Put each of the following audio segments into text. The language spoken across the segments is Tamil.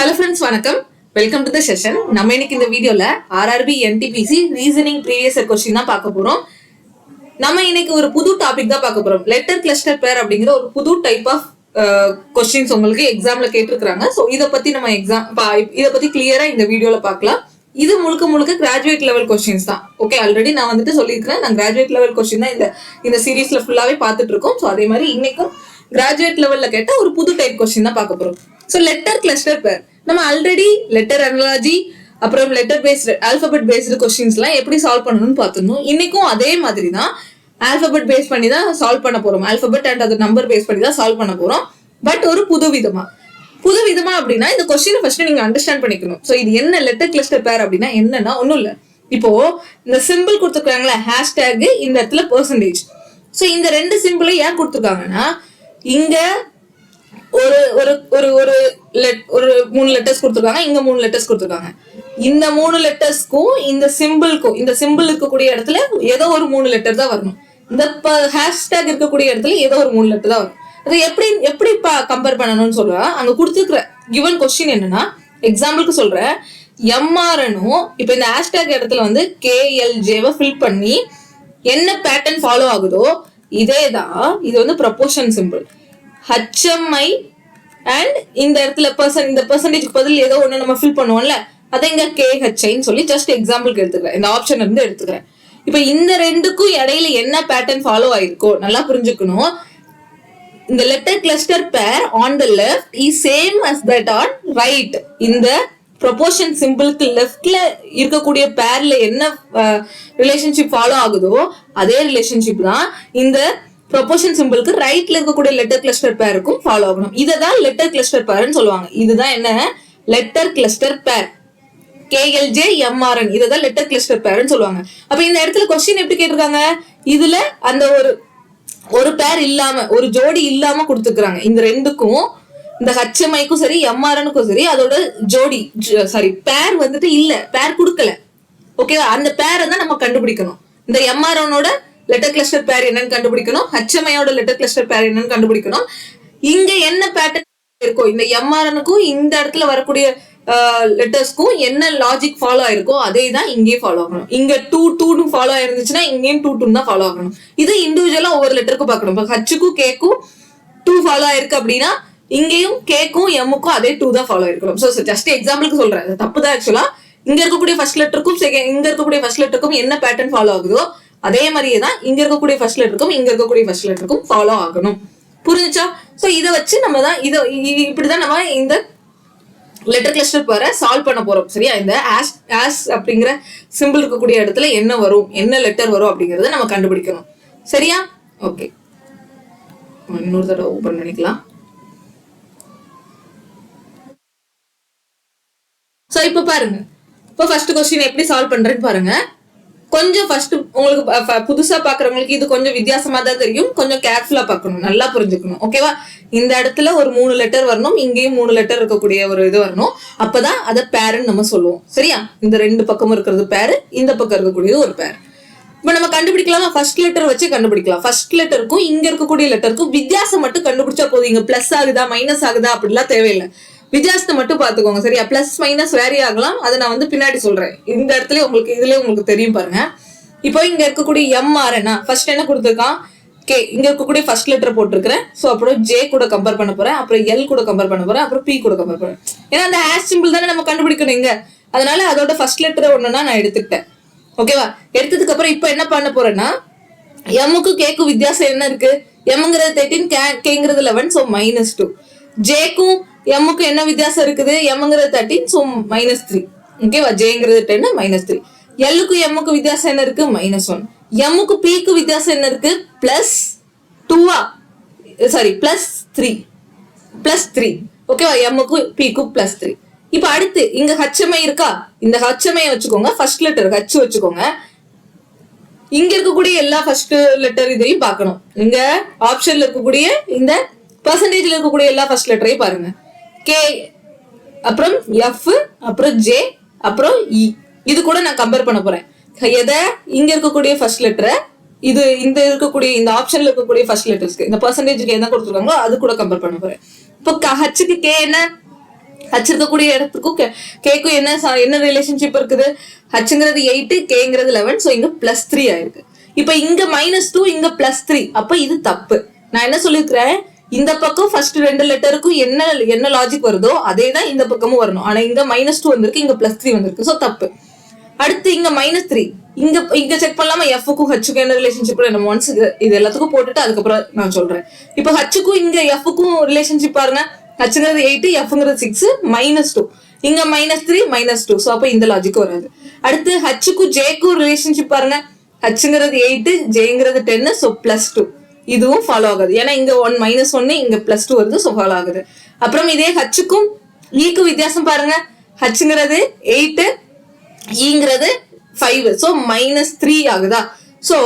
ஹலோ ஃப்ரெண்ட்ஸ், வணக்கம். Welcome to the session. நம்ம இன்னைக்கு இந்த வீடியோல RRB NTPC reasoning previous question தான் பார்க்க போறோம். நம்ம இன்னைக்கு ஒரு புது டாபிக் தான் பார்க்க போறோம். லெட்டர் கிளஸ்டர் பேர் அப்படிங்கிற ஒரு புது டைப் ஆஃப் கொஸ்டின்ஸ் உங்களுக்கு எக்ஸாம்ல கேட்டிருக்காங்க. ஸோ இதை பத்தி நம்ம இதை பத்தி கிளியரா இந்த வீடியோல பார்க்கலாம். இது முழுக்க முழுக்க கிராஜுவேட் லெவல் கொஸ்டின்ஸ் தான். ஓகே, ஆல்ரெடி நான் வந்துட்டு சொல்லியிருக்கிறேன், நான் கிராஜுவேட் லெவல் கொஸ்டின் தான் இந்த சீரீஸ்ல ஃபுல்லாவே பார்த்துட்டு இருக்கோம். ஸோ அதே மாதிரி இன்னைக்கும் கிராஜுவேட் லெவல்ல கேட்ட ஒரு புது டைப் கொஸ்டின் தான் பார்க்க போறோம். ஸோ லெட்டர் கிளஸ்டர் பேர் நம்ம ஆல்ரெடி லெட்டர் அனாலஜி அப்புறம் லெட்டர் பேஸ்டு ஆல்பபெட் பேஸ்டு கொஸ்டின்ஸ்லாம் எப்படி சால்வ் பண்ணணும்னு பார்த்துருந்தோம். இன்னைக்கும் அதே மாதிரி தான் ஆல்பபெட் பேஸ் பண்ணி தான் சால்வ் பண்ண போறோம். ஆல்பபெட் அண்ட் அது நம்பர் பேஸ் பண்ணி தான் சால்வ் பண்ண போறோம். பட் ஒரு புது விதமா அப்படின்னா இந்த கொஸ்டினை ஃபர்ஸ்ட் நீங்க அண்டர்ஸ்டாண்ட் பண்ணிக்கணும். ஸோ இது என்ன லெட்டர் கிளஸ்டர் பேர் அப்படின்னா என்னன்னா ஒன்றும் இல்லை. இப்போ இந்த சிம்பிள் கொடுத்துருக்காங்களே ஹேஷ்டேக், இந்த இடத்துல பெர்சன்டேஜ். ஸோ இந்த ரெண்டு சிம்பிளை ஏன் கொடுத்துருக்காங்கன்னா இங்க ஒரு ஒரு ஒரு ஒரு ஒரு 3 லெட்டர்ஸ் கொடுத்துருக்காங்க, இங்க 3 லெட்டர்ஸ் கொடுத்துருக்காங்க. இந்த 3 லெட்டர்ஸ்க்கும் இந்த சிம்பிள் இருக்கக்கூடிய இடத்துல ஏதோ ஒரு 3 லெட்டர் தான் வரணும். இந்த ஹேஷ்டேக் இருக்கக்கூடிய இடத்துல ஏதோ ஒரு 3 லெட்டர் தான் வரும். அது எப்படி கம்பேர் பண்ணணும்னு சொல்றேன். அங்க கொடுத்துருக்கிற கிவன் கொஸ்டின் என்னன்னா, எக்ஸாம்பிளுக்கு சொல்றேன், எம்ஆர்எனும் இப்ப இந்த ஹேஷ்டேக் இடத்துல வந்து கேஎல்ஜேவை ஃபில் பண்ணி என்ன பேட்டர்ன் ஃபாலோ ஆகுதோ இதேதான். இது வந்து ப்ரொபோர்ஷன் சிம்பிள். HMI அண்ட் இந்த இடத்துல இந்த பெர்சன்டேஜ்க்கு பதில் ஏதோ ஒன்று நம்ம ஃபில் பண்ணுவோம்ல, அதை இங்க KHIன்னு சொல்லி ஜஸ்ட் எக்ஸாம்பிளுக்கு எடுத்துக்கிறேன். இந்த ஆப்ஷன் இருந்து எடுத்துக்கிறேன். இப்போ இந்த ரெண்டுக்கும் இடையில என்ன பேட்டர்ன் ஃபாலோ ஆயிருக்கோ நல்லா புரிஞ்சுக்கணும். இந்த letter cluster pair on the left is same as that on right. இந்த ப்ரொபோர்ஷன் சிம்பிளுக்கு லெஃப்ட்ல இருக்கக்கூடிய பேர்ல என்ன ரிலேஷன்ஷிப் ஃபாலோ ஆகுதோ அதே ரிலேஷன்ஷிப் தான் இந்த ப்ரொபோர்ஷன் சிம்பிளுக்கு ரைட்ல இருக்கக்கூடிய லெட்டர் கிளஸ்டர் பேருக்கும் ஃபாலோ ஆகணும். இதை தான் லெட்டர் கிளஸ்டர் பேர்னு சொல்லுவாங்க. இதுதான் என்ன லெட்டர் கிளஸ்டர் பேர். KLJ MRN இதான் லெட்டர் கிளஸ்டர் பேர்னு சொல்லுவாங்க. அப்ப இந்த இடத்துல கொஸ்டின் எப்படி கேட்டிருக்காங்க, இதுல அந்த ஒரு பேர் இல்லாம ஒரு ஜோடி இல்லாம கொடுத்துருக்காங்க. இந்த ரெண்டுக்கும் இந்த HMIக்கும் சரி MRNக்கும் சரி அதோட ஜோடி பேர் வந்துட்டு இல்ல, பேர் கொடுக்கல. ஓகேவா? அந்த பேரை தான் நம்ம கண்டுபிடிக்கணும். இந்த MRNோட லெட்டர் கிளஸ்டர் பேர் என்னன்னு கண்டுபிடிக்கணும், HMIயோட லெட்டர் கிளஸ்டர் பேர் என்னன்னு கண்டுபிடிக்கணும். இங்க என்ன பேட்டர்ன் இருக்கோ இந்த MRNக்கும் இந்த இடத்துல வரக்கூடிய லெட்டர்ஸ்க்கும் என்ன லாஜிக் ஃபாலோ ஆயிருக்கோ அதே தான் இங்கேயும் ஃபாலோ ஆகணும். இங்க 2 ஃபாலோ ஆயிருந்துச்சுன்னா இங்கேயும் 2 தான் ஃபாலோ ஆகணும். இது இண்டிவிஜுவலா ஒவ்வொரு லெட்டருக்கும் பார்க்கணும். இப்போ Hக்கும் Kக்கும் 2 ஃபாலோ ஆயிருக்கு அப்படின்னா இங்கேயும் Kக்கும் Mக்கும் அதே 2 தான் ஃபாலோ ஆயிருக்கணும். ஸோ ஜஸ்ட் எக்ஸாம்பிளுக்கு சொல்றேன், தப்பு தான் ஆக்சுவலா. இங்க இருக்கக்கூடிய ஃபர்ஸ்ட் லெட்டருக்கும் இங்க இருக்கக்கூடிய ஃபர்ஸ்ட் லெட்டருக்கும் என்ன பேட்டர்ன் ஃபாலோ ஆகுதோ அதே மாதிரியே தான் இங்க இருக்கக்கூடிய ஃபர்ஸ்ட் லெட்டருக்கும் இங்க இருக்கக்கூடிய ஃபர்ஸ்ட் லெட்டருக்கும் ஃபாலோ ஆகணும். புரிஞ்சுச்சா? ஸோ இதை வச்சு நம்ம தான் இப்படிதான் நம்ம இந்த லெட்டர் கிளஸ்டர் பேரை சால்வ் பண்ண போறோம். சரியா? இந்த ஆஸ் அப்படிங்கிற சிம்பிள் இருக்கக்கூடிய இடத்துல என்ன வரும், என்ன லெட்டர் வரும் அப்படிங்கறத நம்ம கண்டுபிடிக்கணும். சரியா? ஓகே, இன்னொரு தடவை ஓபன் பண்ணிக்கலாம். ஸோ இப்போ பாருங்க, இப்போ ஃபர்ஸ்ட் கொஸ்டின் எப்படி சால்வ் பண்றேன்னு பாருங்க. கொஞ்சம் ஃபர்ஸ்ட் உங்களுக்கு புதுசா பாக்குறவங்களுக்கு இது கொஞ்சம் வித்தியாசமா தான் தெரியும். கொஞ்சம் கேர்ஃபுல்லா பார்க்கணும், நல்லா புரிஞ்சுக்கணும். ஓகேவா? இந்த இடத்துல ஒரு 3 லெட்டர் வரணும், இங்கேயும் 3 லெட்டர் இருக்கக்கூடிய ஒரு இது வரணும். அப்பதான் அதை பேருன்னு நம்ம சொல்லுவோம். சரியா? இந்த 2 பக்கமும் இருக்கிறது பேரு, இந்த பக்கம் இருக்கக்கூடியது ஒரு பேர். இப்ப நம்ம கண்டுபிடிக்கலாமா? ஃபர்ஸ்ட் லெட்டர் வச்சு கண்டுபிடிக்கலாம். ஃபர்ஸ்ட் லெட்டருக்கும் இங்க இருக்கக்கூடிய லெட்டருக்கும் வித்தியாசம் மட்டும் கண்டுபிடிச்சா போதும். இங்க பிளஸ் ஆகுதா மைனஸ் ஆகுதா அப்படிலாம் தேவையில்லை. வித்தியாசத்தை மட்டும் பாத்துக்கோங்க. சரியா? பிளஸ் மைனஸ் வேரி ஆகலாம், அதை நான் வந்து பின்னாடி சொல்றேன். இந்த இடத்துல உங்களுக்கு தெரியும் பாருங்க. இப்போ இங்க இருக்கக்கூடிய MRN ஃபர்ஸ்ட் என்ன கொடுத்துருக்கான், K. இங்க இருக்கக்கூடிய ஃபர்ஸ்ட் லெட்டர் போட்டிருக்கிறேன். ஸோ அப்புறம் J கூட கம்பேர் பண்ண போறேன், அப்புறம் L கூட கம்பேர் பண்ண போறேன், அப்புறம் P கூட கம்பேர் பண்ணேன். ஏன்னா அந்த ஹேஷ் சிம்பிள் தானே நம்ம கண்டுபிடிக்கணும் இங்க. அதனால அதோட ஃபர்ஸ்ட் லெட்டர் ஒண்ணுன்னா நான் எடுத்துக்கிட்டேன். ஓகேவா? எடுத்ததுக்கு அப்புறம் இப்போ என்ன பண்ண போறேன்னா, Mக்கு Kக்கும் வித்தியாசம் என்ன இருக்கு, Mங்கிறது 13, Kங்கிறது 11, ஸோ -2. Jக்கும் Mக்கு என்ன வித்தியாசம் இருக்குது, Mங்கிறது 13, ஸோ -3. ஓகேவா? Jங்கிறது 10, -3. Lக்கும் Mக்கு வித்தியாசம் என்ன இருக்கு, -1. Mக்கு Pக்கு வித்தியாசம் என்ன இருக்கு, +2 +3. ஓகேவா? Mக்கு Pக்கு +3. இப்ப அடுத்து இங்க HMI இருக்கா, இந்த HMI வச்சுக்கோங்க. ஃபர்ஸ்ட் லெட்டர் H வச்சுக்கோங்க. இங்க இருக்கக்கூடிய எல்லா ஃபர்ஸ்ட் லெட்டர் இதையும் பார்க்கணும். இங்க ஆப்ஷன்ல இருக்கக்கூடிய இந்த பெர்சன்டேஜ்ல இருக்கக்கூடிய எல்லா ஃபர்ஸ்ட் லெட்டரையும் பாருங்க. K, அப்புறம் F, அப்புறம் J, அப்புறம் E. இது கூட நான் கம்பேர் பண்ண போறேன். எதை இங்க இருக்கக்கூடிய ஃபர்ஸ்ட் லெட்டரை இது இந்த இருக்கக்கூடிய இந்த ஆப்ஷன்ல இருக்கக்கூடிய ஃபர்ஸ்ட் லெட்டர்ஸ்க்கு இந்த பெர்சன்டேஜ்க்கு என்ன கொடுத்துருக்காங்களோ அது கூட கம்பேர் பண்ண போறேன். இப்போ Hக்கு K என்ன ஹச் இருக்கக்கூடிய இடத்துக்கும் கேக்கும் என்ன ரிலேஷன்ஷிப் இருக்குது? ஹச்ங்கிறது 8, கேங்கிறது 11. ஸோ இங்க +3 ஆயிருக்கு. இப்ப இங்க -2, இங்க +3. அப்ப இது தப்பு. நான் என்ன சொல்லிருக்கிறேன், இந்த பக்கம் ஃபர்ஸ்ட் 2 லெட்டருக்கும் என்ன லாஜிக் வருதோ அதே தான் இந்த பக்கமும் வரணும். ஆனா இங்க -2 வந்திருக்கு, இங்க +3 வந்திருக்கு. ஸோ தப்பு. அடுத்து இங்க -3. இங்க செக் பண்ணலாமா எஃப்க்கும் ஹச்சுக்கும் என்ன ரிலேஷன்ஷிப்? நம்ம ஒன்ஸ் இது எல்லாத்துக்கும் போட்டுட்டு அதுக்கப்புறம் நான் சொல்றேன். இப்போ ஹச்சுக்கும் இங்க எஃப்க்கும் ரிலேஷன்ஷிப் பாருங்க. ஹச்சுங்கிறது 8, எஃப்ங்கிறது 6, -2. இங்க -3, -2. ஸோ அப்போ இந்த லாஜிக் வராது. அடுத்து ஹச்சுக்கும் ஜேக்கும் ரிலேஷன்ஷிப் பாருங்க. ஹச்சுங்கிறது 8, ஜேங்கிறது 10. ஸோ +2. இதுவும் ஃபாலோ ஆகுது. ஏன்னா இங்க -1 இங்க +2 வருது. ஸோ ஃபாலோ ஆகுது. அப்புறம் இதே ஹச்சுக்கும் ஈக்கும் வித்தியாசம் பாருங்க. ஹச்சுங்கிறது 8, ஈங்கிறது 5. ஸோ -3 ஆகுதா? சோ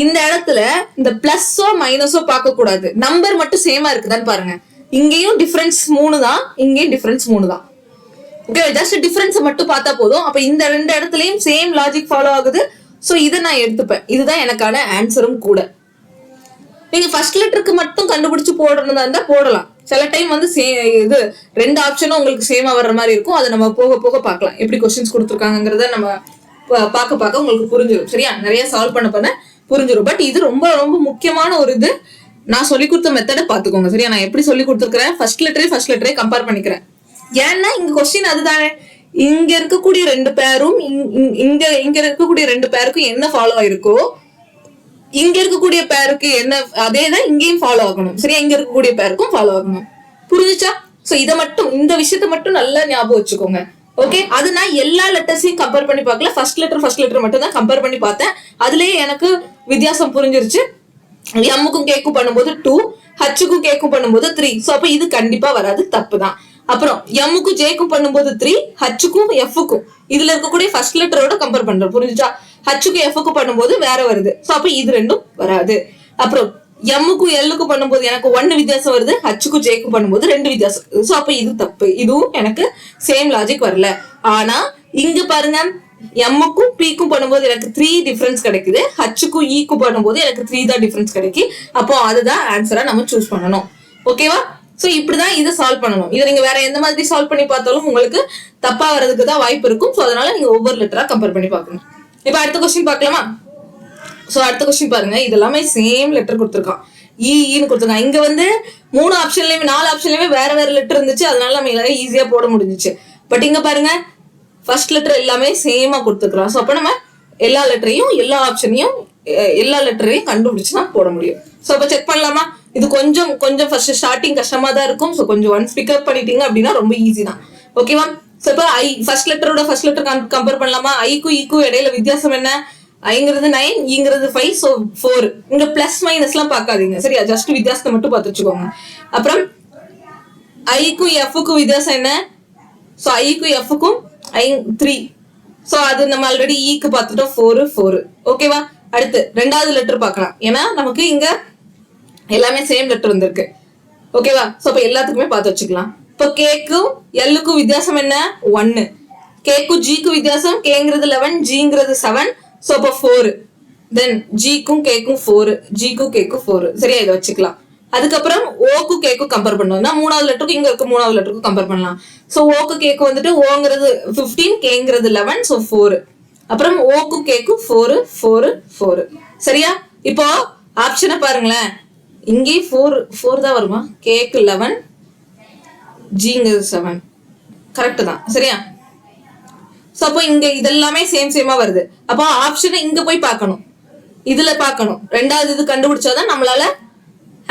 இந்த இடத்துல இந்த பிளஸோ மைனஸோ பார்க்க கூடாது, நம்பர் மட்டும் சேமா இருக்குதான்னு பாருங்க. இங்கேயும் டிஃபரன்ஸ் 3 தான், இங்கேயும் டிஃபரன்ஸ் 3 தான். ஓகே, ஜஸ்ட் டிஃபரன்ஸ் மட்டும் பார்த்தா போதும். அப்ப இந்த 2 இடத்துலயும் சேம் லாஜிக் ஃபாலோ ஆகுது. சோ இதை நான் எடுத்துப்பேன். இதுதான் எனக்கான ஆன்சரும் கூட. நீங்க ஃபர்ஸ்ட் லெட்டருக்கு மட்டும் கண்டுபிடிச்சு போடுறதா இருந்தா போடலாம். சில டைம் வந்து இது 2 ஆப்ஷனும் உங்களுக்கு சேமா வர்ற மாதிரி இருக்கும். அதை நம்ம போக போக பார்க்கலாம். எப்படி கொஸ்டின்ஸ் கொடுத்துருக்காங்கிறத நம்ம பார்க்க உங்களுக்கு புரிஞ்சிடும். சரியா? நிறைய சால்வ் பண்ண புரிஞ்சிடும். பட் இது ரொம்ப ரொம்ப முக்கியமான ஒரு இது. நான் சொல்லி கொடுத்த மெத்தடை பார்த்துக்கோங்க. சரியா? நான் எப்படி சொல்லி கொடுத்துருக்கிறேன், ஃபர்ஸ்ட் லெட்டரே கம்பேர் பண்ணிக்கிறேன். ஏன்னா இங்க கொஸ்டின் அதுதானே. இங்க இருக்கக்கூடிய 2 பேரும் இங்க இருக்கக்கூடிய 2 பேருக்கும் என்ன ஃபாலோ ஆயிருக்கோ இங்க இருக்கக்கூடிய பேருக்கு என்ன அதேதான் இங்கேயும் ஃபாலோ ஆகணும். சரியா? இங்க இருக்கக்கூடிய பேருக்கும் ஃபாலோ ஆகணும். புரிஞ்சுச்சா? சோ இதை மட்டும், இந்த விஷயத்த மட்டும் நல்லா ஞாபகம் வச்சுக்கோங்க. ஓகே, அது நான் எல்லா லெட்டர்ஸையும் கம்பேர் பண்ணி பார்க்கல. ஃபர்ஸ்ட் லெட்டர் மட்டும் தான் கம்பேர் பண்ணி பார்த்தேன். அதுலயே எனக்கு வித்தியாசம் புரிஞ்சிருச்சு. எம்முக்கும் கேக்கும் பண்ணும்போது 2, ஹச்சுக்கும் கேக்கும் பண்ணும்போது 3. சோ அப்ப இது கண்டிப்பா வராது, தப்பு தான். அப்புறம் எம்முக்கும் ஜேக்கும் பண்ணும்போது 3, ஹச்சுக்கும் எஃப்க்கும் இதுல இருக்கக்கூடிய ஃபர்ஸ்ட் லெட்டரோட கம்பேர் பண்றோம். புரிஞ்சுச்சா? ஹச்சுக்கும் எஃப்க்கும் பண்ணும்போது வேற வருது. சோ அப்ப இது ரெண்டும் வராது. அப்புறம் எம்முக்கும் எல்லுக்கும் பண்ணும்போது எனக்கு 1 வித்தியாசம் வருது, ஹச்சுக்கும் ஜேக்கும் பண்ணும்போது 2 வித்தியாசம். சோ அப்ப இது தப்பு. இதுவும் எனக்கு சேம் லாஜிக் வரல. ஆனா இங்க பாருங்க, எம்முக்கும் பிக்கும் பண்ணும்போது எனக்கு 3 டிஃபரன்ஸ் கிடைக்குது, ஹச்சுக்கும் ஈக்கும் பண்ணும்போது எனக்கு 3 தான் டிஃபரன்ஸ் கிடைக்கு. அப்போ அதுதான் ஆன்சரா நம்ம சூஸ் பண்ணணும். ஓகேவா? சோ இப்படிதான் இதை சால்வ் பண்ணணும். இதை நீங்க வேற எந்த மாதிரி சால்வ் பண்ணி பார்த்தாலும் உங்களுக்கு தப்பா வர்றதுக்கு தான் வாய்ப்பு இருக்கும். சோ அதனால நீங்க ஒவ்வொரு லெட்டரா கம்பேர் பண்ணி பார்க்கணும். இப்ப அடுத்த கொஸ்டின் பார்க்கலாமா? சோ அடுத்த கொஸ்டின் பாருங்க. இது எல்லாமே சேம் லெட்டர் கொடுத்துருக்கான், ஈன்னு கொடுத்துருக்கான். இங்க வந்து 3 ஆப்ஷன்லயுமே 4 ஆப்ஷன்லயுமே வேற வேற லெட்டர் இருந்துச்சு. அதனால நம்ம ஈஸியா போட முடிஞ்சிச்சு. பட் இங்க பாருங்க, ஃபர்ஸ்ட் லெட்டர் எல்லாமே சேமா கொடுத்துருக்கான். ஸோ அப்போ நம்ம எல்லா லெட்டரையும் எல்லா ஆப்ஷனையும் எல்லா லெட்டரையும் கண்டுபிடிச்சு தான் போட முடியும். ஸோ அப்போ செக் பண்ணலாமா? இது கொஞ்சம் ஃபர்ஸ்ட் ஸ்டார்டிங் கஷ்டமா தான் இருக்கும். ஸோ கொஞ்சம் ஒன்ஸ் பிக்கப் பண்ணிட்டீங்க அப்படின்னா ரொம்ப ஈஸி தான். ஓகேவா? ஸோ இப்போ ஃபர்ஸ்ட் லெட்டர் கம்பேர் பண்ணலாமா? ஐக்கும் ஈக்கும் இடையில வித்தியாசம் என்ன? ஐங்கிறது 9, ஈங்கிறது 5. ஸோ 4. இங்க பிளஸ் மைனஸ்லாம் பார்க்காதீங்க. சரியா? ஜஸ்ட் வித்தியாசத்தை மட்டும் பார்த்து வச்சுக்கோங்க. அப்புறம் ஐக்கும் எஃப்க்கும் வித்தியாசம் என்ன? ஸோ ஐக்கும் எஃப்க்கும் 3. சோ அது நம்ம ஆல்ரெடி ஈக்கு பார்த்துட்டோம், 4. ஓகேவா? அடுத்து 2வது லெட்டர் பார்க்கலாம். ஏன்னா நமக்கு இங்க எல்லாமே சேம் லெட்டர் வந்திருக்கு. ஓகேவா? சோ அப்ப எல்லாத்துக்குமே பார்த்து வச்சுக்கலாம். இப்போ கேக்கும் எல்லுக்கும் வித்தியாசம் என்ன? 1. கேக்கும் ஜிக்கும் வித்தியாசம், கேங்கிறது 11, ஜிங்கிறது 7. சோ அப்போ 4. தென் ஜிக்கும் கேக்கும் 4, ஜிக்கும் கேக்கும் 4. சரியா? இதை வச்சுக்கலாம். அதுக்கப்புறம் ஓக்கு கேக்கும் கம்பேர் பண்ணோம்னா 3வது லெட்டருக்கு இங்க இருக்க 3வது லெட்டருக்கு கம்பேர் பண்ணலாம். சோ ஓக்கு கேக்கு வந்துட்டு ஓங்கிறது 15, கேங்கிறது 11. சோ 4. அப்புறம் ஓக்கு கேக்கும் 4. சரியா? இப்போ ஆப்ஷனை பாருங்களேன். இங்கே 4 தான் வருமா? கேக்கு 11, ஜிங்கிறது 7. கரெக்ட் தான். சரியா? சோ அப்போ இங்க இதெல்லாமே சேமா வருது. அப்போ ஆப்ஷனை இங்க போய் பார்க்கணும், இதுல பார்க்கணும். 2வது இது கண்டுபிடிச்சாதான் நம்மளால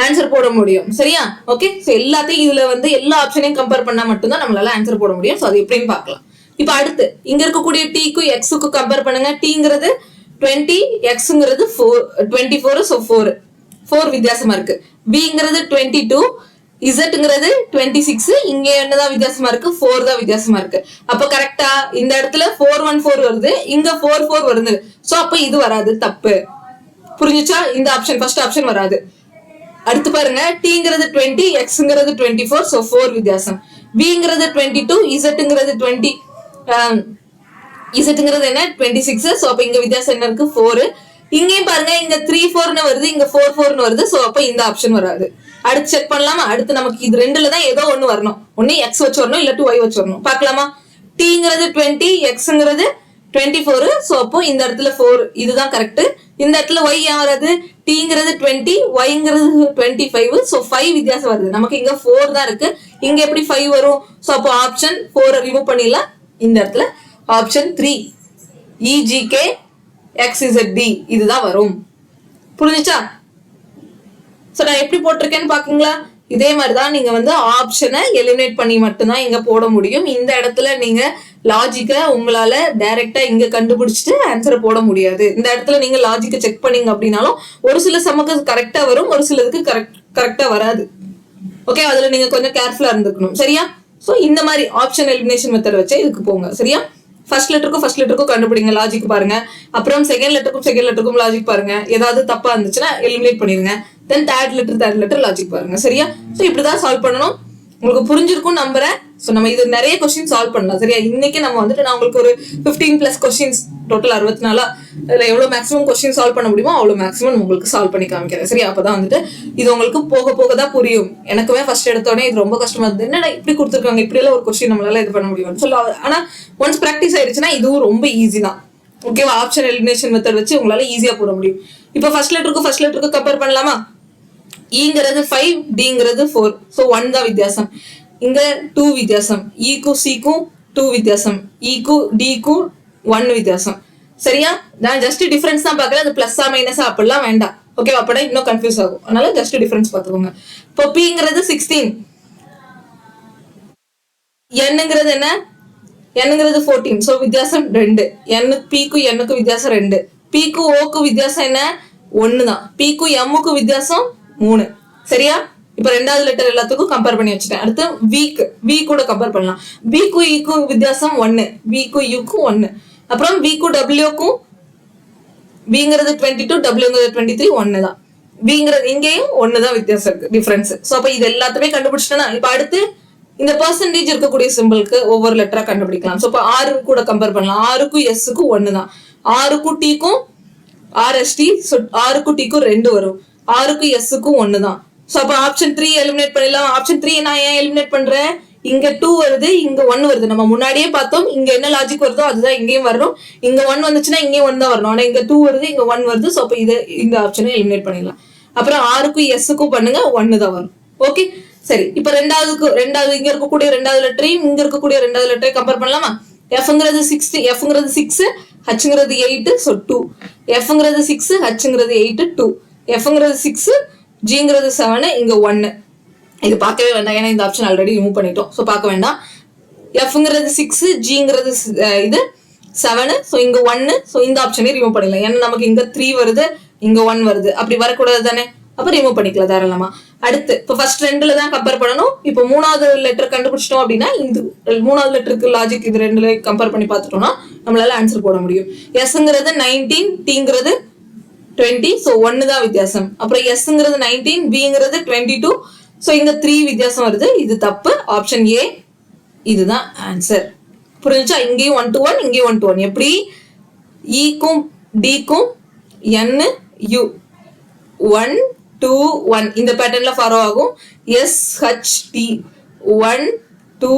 ஆன்சர் போட முடியும். சரியா? ஓகே. சோ எல்லாத்தையும் இதுல வந்து எல்லா ஆப்ஷனையும் கம்பேர் பண்ணா மட்டும்தான் நம்மளால ஆன்சர் போட முடியும். சோ அது எப்படின்னு பார்க்கலாம். இப்ப அடுத்து இங்க இருக்கக்கூடிய டீக்கும் எக்ஸுக்கும் கம்பேர் பண்ணுங்க. டீங்கிறது 20, எக்ஸ்ங்கிறது 24. சோ 4 வித்தியாசமா இருக்கு. பிங்கிறது 22, இசட்ங்கிறது 26. இங்க என்னதான் வித்தியாசமா இருக்கு? 4 தான் வித்தியாசமா இருக்கு. அப்ப கரெக்டா இந்த இடத்துல 414 வருது, இங்க 44 வருது. சோ அப்ப இது வராது, தப்பு. புரிஞ்சுச்சா? இந்த ஆப்ஷன் ஃபர்ஸ்ட் ஆப்ஷன் வராது. அடுத்து பாருங்க, டீங்கிறது 20, எக்ஸ்ங்கிறது 24. சோ 4 வித்தியாசம். பிங்கிறது 22, இசட்ங்கிறது 20, இசட்ங்கிறது என்ன? 26. சோ அப்ப இங்க வித்தியாசம் என்ன இருக்கு? 4. இங்கேயும் பாருங்க, இங்க 3-4ன்னு வருது, இங்க 4-4ன்னு வருது. சோ அப்ப இந்த ஆப்ஷன் வராது. அடுத்து செக் பண்ணலாமா? அடுத்து நமக்கு இது ரெண்டுல தான் ஏதோ ஒண்ணு வரணும். ஒண்ணு எக்ஸ் வச்சு வரணும், இல்ல 2y வச்சு வரணும். பார்க்கலாமா? டீங்கிறது 20, எக்ஸ்ங்கிறது 24. ஸோ அப்போ இந்த இடத்துல 4 இதுதான் கரெக்ட். இந்த இடத்துல y ஏன் வராது? டீங்கிறது 20, yங்கிறது 25. ஸோ 5 வித்தியாசம் வருது. நமக்கு இங்க 4 தான் இருக்கு, இங்க எப்படி 5 வரும்? ஸோ அப்போ ஆப்ஷன் 4 ரிமூவ் பண்ணிடலாம். இந்த இடத்துல ஆப்ஷன் 3 EGK XZD இதுதான் வரும். புரிஞ்சுச்சா? ஸோ நான் எப்படி போட்டிருக்கேன்னு பாக்குங்களா? இதே மாதிரிதான் நீங்க வந்து ஆப்ஷனை எலிமினேட் பண்ணி மட்டும்தான் இங்க போட முடியும். இந்த இடத்துல நீங்க லாஜிக்க உங்களால டைரக்டா இங்க கண்டுபிடிச்சிட்டு ஆன்சரை போட முடியாது. இந்த இடத்துல நீங்க லாஜிக்க செக் பண்ணீங்க அப்படின்னாலும் ஒரு சில சமக்கு கரெக்டா வரும், ஒரு சிலதுக்கு கரெக்டா வராது. ஓகே, அதுல நீங்க கொஞ்சம் கேர்ஃபுல்லா இருந்துக்கணும். சரியா? ஸோ இந்த மாதிரி ஆப்ஷன் எலிமினேஷன் மெத்தட் வச்சு இதுக்கு போங்க. சரியா? ஃபர்ஸ்ட் லெட்டருக்கும் கண்டுபிடிங்க, லாஜிக் பாருங்க. அப்புறம் செகண்ட் லெட்டருக்கும் லாஜிக் பாருங்க. ஏதாவது தப்பா இருந்துச்சுன்னா எலிமினேட் பண்ணிருங்க. தென் தேர்ட் லெட்டர் லாஜிக் பாருங்க. சரியா? ஸோ இப்படிதான் சால்வ் பண்ணணும். உங்களுக்கு புரிஞ்சிருக்கும் நம்புறேன். ஸோ நம்ம இது நிறைய கொஸ்டின் சால்வ் பண்ணலாம். சரியா? இன்னைக்கு நம்ம வந்துட்டு நான் உங்களுக்கு ஒரு 15+ கொஸ்டின்ஸ், டோட்டல் 64 இதுல எவ்வளவு மேக்ஸிமம் கொஸ்டின் சால்வ் பண்ண முடியுமோ அவ்வளவு மேக்ஸிமம் உங்களுக்கு சால்வ் பண்ணி காமிக்கிறேன். சரியா? அப்பதான் வந்துட்டு இது உங்களுக்கு போக போக தான் புரியும். எனக்குமே ஃபர்ஸ்ட் எடுத்தோடனே இது ரொம்ப கஷ்டமா இருந்தது. என்னடா இப்படி கொடுத்துருக்காங்க, இப்படி எல்லாம் ஒரு கொஸ்டின் நம்மளால இது பண்ண முடியும்னு சொல்ல. ஆனா ஒன்ஸ் பிராக்டிஸ் ஆயிடுச்சுன்னா இதுவும் ரொம்ப ஈஸி தான். ஓகேவா? ஆப்ஷன் எலிமினேஷன் மெத்தட் வச்சு உங்களால ஈஸியா போட முடியும். இப்போ ஃபர்ஸ்ட் லெட்டருக்கு கம்பேர் பண்ணலாமா? ஈங்கிறது 5, டிங்கிறது 4. ஸோ 1 தான் வித்தியாசம். இங்க 2 வித்தியாசம். ஈக்கும் சிக்கும் 2 வித்தியாசம். ஈக்கும் டிக்கும் 1 வித்தியாசம். சரியா? நான் ஜஸ்ட் டிஃபரன்ஸ் தான் பாக்குறேன். அது பிளஸ்ஸா மைனஸா அப்படிலாம் வேண்டாம். ஓகேவா? அப்படா இன்னும் கன்ஃபியூஸ் ஆகும். அதனால ஜஸ்ட் டிஃபரன்ஸ் பார்த்துக்கோங்க. இப்போ பிங்கிறது 16, என்னங்கிறது என்ன? என்னங்கிறது 14. ஸோ வித்தியாசம் 2. பிக்கும் என்னுக்கு வித்தியாசம் 2. பிக்கும் ஓக்கு வித்தியாசம் என்ன? 1 தான். பிக்கும் எம்முக்கு வித்தியாசம் 3. சரியா? இப்ப ரெண்டாவது லெட்டர் எல்லாத்துக்கும் கம்பேர் பண்ணி வச்சுட்டேன். அடுத்து வி கூட கம்பேர் பண்ணலாம். பிக்கும் ஈக்கும் வித்தியாசம் 1, விக்கும் யூக்கும் 1. அப்புறம் விக்கும் டபிள்யூக்கும் விங்கிறது 22, டபிள்யூங்கிறது 23, 1 தான். விங்கிறது இங்கேயும் 1 தான் வித்தியாசம் இருக்கு, டிஃபரன்ஸ். ஸோ அப்ப இது எல்லாத்தையுமே கண்டுபிடிச்சிட்டேன்னா இப்ப அடுத்து இந்த பெர்சன்டேஜ் இருக்கக்கூடிய சிம்பிளுக்கு ஒவ்வொரு லெட்டரா கண்டுபிடிக்கலாம். ஸோ இப்போ ஆறு கூட கம்பேர் பண்ணலாம். ஆருக்கும் எஸ்ஸுக்கும் 1 தான். ஆருக்கும் டீக்கும் ஆர்எஸ்டி, ஆருக்கும் டீக்கும் 2 வரும். ஆருக்கும் எஸ்ஸுக்கும் 1 தான். ஸோ அப்போ ஆப்ஷன் 3 எலிமினேட் பண்ணிடலாம். ஆப்ஷன் 3 நான் ஏன் எலிமினேட் பண்றேன்? இங்க 2 வருது, இங்க 1 வருது. நம்ம முன்னாடியே பார்த்தோம், இங்க என்ன லாஜிக் வருதோ அதுதான் இங்கேயும் வரணும். இங்க 1 வந்துச்சுன்னா இங்கேயும் 1 தான் வரணும். ஆனா இங்க 2 வருது, இங்க 1 வருது. ஸோ அப்போ இந்த ஆப்ஷனை எலிமினேட் பண்ணிடலாம். அப்புறம் ஆருக்கும் எஸ்ஸுக்கும் பண்ணுங்க, 1 தான் வரும். ஓகே, சரி. இப்ப ரெண்டாவது இங்க இருக்கக்கூடிய ரெண்டாவது லெட்டரையும் இங்க இருக்கக்கூடிய ரெண்டாவது லெட்டரையும் கம்பேர் பண்ணலாமா? எஃப்ங்கிறது 6, ஹச்ங்கிறது 8, ஸோ 2. எஃப்ங்கிறது 6, ஹச்ங்கிறது 8, 2. எஃப்ங்கிறது 6, ஜிங்கிறது 7, இங்க 1. இது பார்க்கவே வேண்டாம், ஏன்னா இந்த ஆப்ஷன் ஆல்ரெடி ரிமூவ் பண்ணிட்டோம். ஸோ பார்க்க வேண்டாம். எஃப்ங்கிறது 6, ஜிங்கிறது இது 7, ஸோ இங்க 1. ஸோ இந்த ஆப்ஷனே ரிமூவ் பண்ணிடலாம். ஏன்னா நமக்கு இங்க 3 வருது, இங்க 1 வருது. அப்படி வரக்கூடாது தானே? அப்ப ரிமூவ் பண்ணிக்கலாம் தாராளமா. அடுத்து இப்போ ஃபர்ஸ்ட் 2ல தான் கம்பேர் பண்ணணும். இப்போ மூணாவது லெட்டர் கண்டுபிடிச்சிட்டோம் அப்படின்னா இந்த மூணாவது லெட்டருக்கு லாஜிக் இது 2ல கம்பேர் பண்ணி பார்த்துட்டோம்னா நம்மளால ஆன்சர் போட முடியும். எஸ்ங்கிறது 19, டிங்கிறது 20, ஸோ 1 தான் வித்தியாசம். அப்புறம் எஸ்ங்கிறது 19, பிங்கிறது 22, ஸோ இங்க 3 வித்தியாசம் வருது. இது தப்பு. ஆப்ஷன் ஏ இதுதான் ஆன்சர். புரிஞ்சுச்சா? இங்கேயும் 1 to 1, இங்கேயும் 1 to 1. எப்படி? ஈக்கும் டிக்கும் என் யூ 1 2 1 இந்த பேட்டர்ன்ல ஃபாலோ ஆகும். எஸ் ஹச் டி 1 2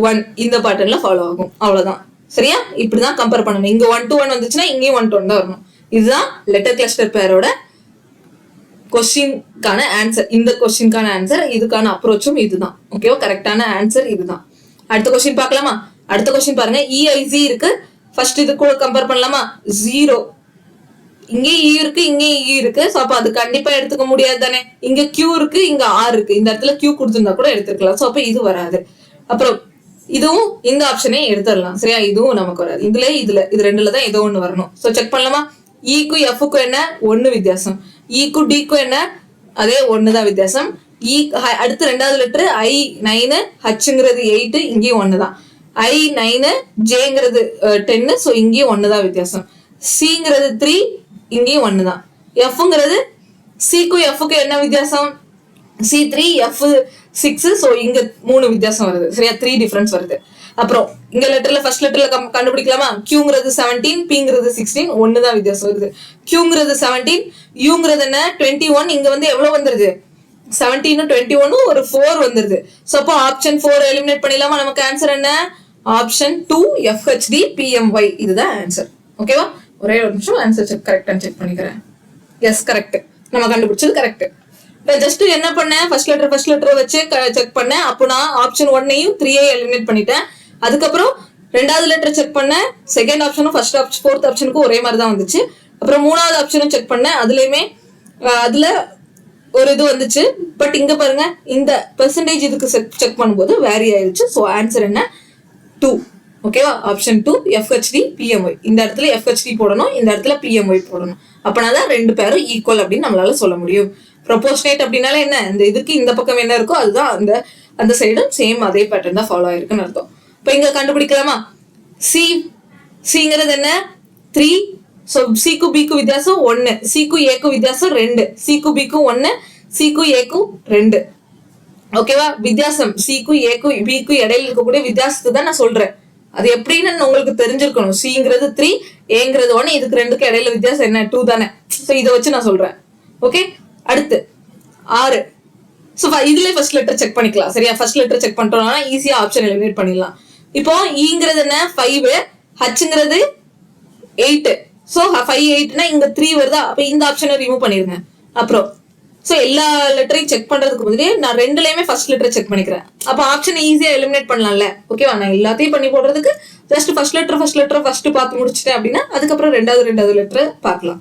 1 இந்த பேட்டர்ன்ல ஃபாலோ ஆகும். அவ்வளவுதான். சரியா? இப்படிதான் கம்பேர் பண்ணணும். இங்க 1 to 1 வந்துச்சுன்னா இங்கேயும் 1 to 1 தான் வரணும். இதுதான் லெட்டர் கிளஸ்டர் பேரோட கொஸ்டின்கான ஆன்சர். இந்த கொஸ்டின்கான ஆன்சர், இதுக்கான அப்ரோச்சும் இதுதான். ஓகேவா? கரெக்டான ஆன்சர் இதுதான். அடுத்த கொஸ்டின் பார்க்கலாமா? அடுத்த கொஸ்டின் பாருங்க. இஐசி இருக்கு. ஃபர்ஸ்ட் இது கூட கம்பேர் பண்ணலாமா? 0. இங்கே இ இருக்கு, இங்கே இ இருக்கு. ஸோ அப்போ அது கண்டிப்பா எடுத்துக்க முடியாது தானே? இங்க கியூ இருக்கு, இங்க ஆர் இருக்கு. இந்த இடத்துல கியூ கொடுத்துருந்தா கூட எடுத்துக்கலாம். ஸோ அப்போ இது வராது. அப்புறம் இதுவும் இந்த ஆப்ஷனே எடுத்துடலாம். சரியா? இதுவும் நமக்கு வராது. இது 2ல தான் ஏதோ ஒன்று வரணும். ஸோ செக் பண்ணலாமா? ஈக்கும் எஃப்க்கும் என்ன? 1 வித்தியாசம். ஈக்கும் டிக்கும் என்ன? அதே 1 தான் வித்தியாசம். அடுத்து ரெண்டாவது லெட்டர் ஐ 9, ஹச்ங்கிறது 8, இங்கேயும் 1 தான். ஐ 9, ஜேங்கிறது 10, ஸோ இங்கேயும் 1 தான் வித்தியாசம். சிங்கிறது 3, இங்கேயும் 1 தான். எஃப்ங்கிறது சிக்கும் எஃப்க்கும் என்ன வித்தியாசம்? C3, F6, ஸோ இங்க 3 வித்தியாசம் வருது. சரியா? 3 டிஃபரன்ஸ் வருது. அப்புறம் இங்க லெட்டர்ல ஃபர்ஸ்ட் லெட்டர்ல கண்டுபிடிக்கலாமா? கியூங்கிறது 17, பிங்கிறது 16, 1 தான் வித்தியாசம் வருது. கியூங்கிறது 17, யூங்கிறது என்ன? 21, இங்க வந்து எவ்வளவு வந்துருது? 17 21 ஒரு 4 வந்துருது. சோ அப்போ ஆப்ஷன் 4 எலிமினேட் பண்ணிடலாமா? நமக்கு ஆன்சர் என்ன? ஆப்ஷன் 2 FHD PMY இதுதான் ஆன்சர். ஓகேவா? ஒரே ஒரு நிமிஷம் ஆன்சர் கரெக்டான்னு செக் பண்ணிக்கிறேன். எஸ் கரெக்ட், நம்ம கண்டுபிடிச்சது கரெக்ட். ஜஸ்ட் என்ன பண்ணேன், ஃபர்ஸ்ட் லெட்டர் வச்சு செக் பண்ணேன். அப்போ நான் ஆப்ஷன் 1ஐயும் 3ஐயும் எலிமினேட் பண்ணிட்டேன். அதுக்கப்புறம் ரெண்டாவது லெட்டர் செக் பண்ணேன், செகண்ட் ஆப்ஷனும் ஃபோர்த் ஆப்ஷனுக்கும் ஒரே மாதிரி தான் வந்துச்சு. அப்புறம் மூணாவது ஆப்ஷனும் செக் பண்ணேன், அதுலயுமே அதுல ஒரு இது வந்துச்சு. பட் இங்க பாருங்க, இந்த பெர்சன்டேஜ் இதுக்கு செக் பண்ணும்போது வேரி ஆயிருச்சு. ஸோ ஆன்சர் என்ன? 2. ஓகேவா? Option 2 FHD PMY. இந்த இடத்துல FHD போடணும், இந்த இடத்துல PMY போடணும். அப்பனாதான் ரெண்டு பேரும் ஈக்குவல் அப்படின்னு நம்மளால சொல்ல முடியும். ப்ரொபோர்ஷனேட் அப்படின்னால என்ன, இந்த இதுக்கு இந்த பக்கம் என்ன இருக்கோ அதுதான் அந்த சைடும் சேம் அதே பேட்டர்ன் தான் ஃபாலோ ஆயிருக்குன்னு அர்த்தம். இப்போ இங்க கண்டுபிடிக்கலாமா? சிங்கிறது என்ன? 3. ஸோ சிக்கு பிக்கு வித்தியாசம் 1, சிக்கு ஏக்கு வித்தியாசம் 2, சிக்கு பிக்கு 1, சிக்கு ஏக்கு 2. ஓகேவா? வித்தியாசம் சிக்கு ஏக்கு பிக்கு இடையில இருக்கக்கூடிய வித்தியாசத்தை தான் நான் சொல்றேன். அது எப்படின்னு உங்களுக்கு தெரிஞ்சிருக்கணும். சிங்கிறது 3, ஏங்கிறது 1, இதுக்கு ரெண்டுக்கு இடையில வித்தியாசம் என்ன? 2 தானே. ஸோ இதை வச்சு நான் சொல்றேன். ஓகே, அடுத்து 6. ஸோ இதுல ஃபர்ஸ்ட் லெட்டர் செக் பண்ணிக்கலாம். சரியா? ஃபர்ஸ்ட் லெட்டர் செக் பண்ணிட்டோம்னா ஈஸியா ஆப்ஷன் எலிமினேட் பண்ணிடலாம். இப்போ ஈங்கிறது என்ன? 5, ஹச்ங்கிறது 8. ஸோ 5 8னா இங்க 3 வருதா? அப்ப இந்த ஆப்ஷனை ரிமூவ் பண்ணிருங்க. அப்புறம் ஸோ எல்லா லெட்டரையும் செக் பண்றதுக்கு முன்னாடி நான் ரெண்டுலயுமே ஃபர்ஸ்ட் லெட்டர் செக் பண்ணிக்கிறேன். அப்போ ஆப்ஷனை ஈஸியா எலிமினேட் பண்ணலாம்ல. ஓகேவா? நான் எல்லாத்தையும் பண்ணி போடுறதுக்கு ஜஸ்ட் ஃபர்ஸ்ட் லெட்டர் பார்த்து முடிச்சுட்டேன் அப்படின்னா அதுக்கப்புறம் ரெண்டாவது லெட்டர் பார்க்கலாம்.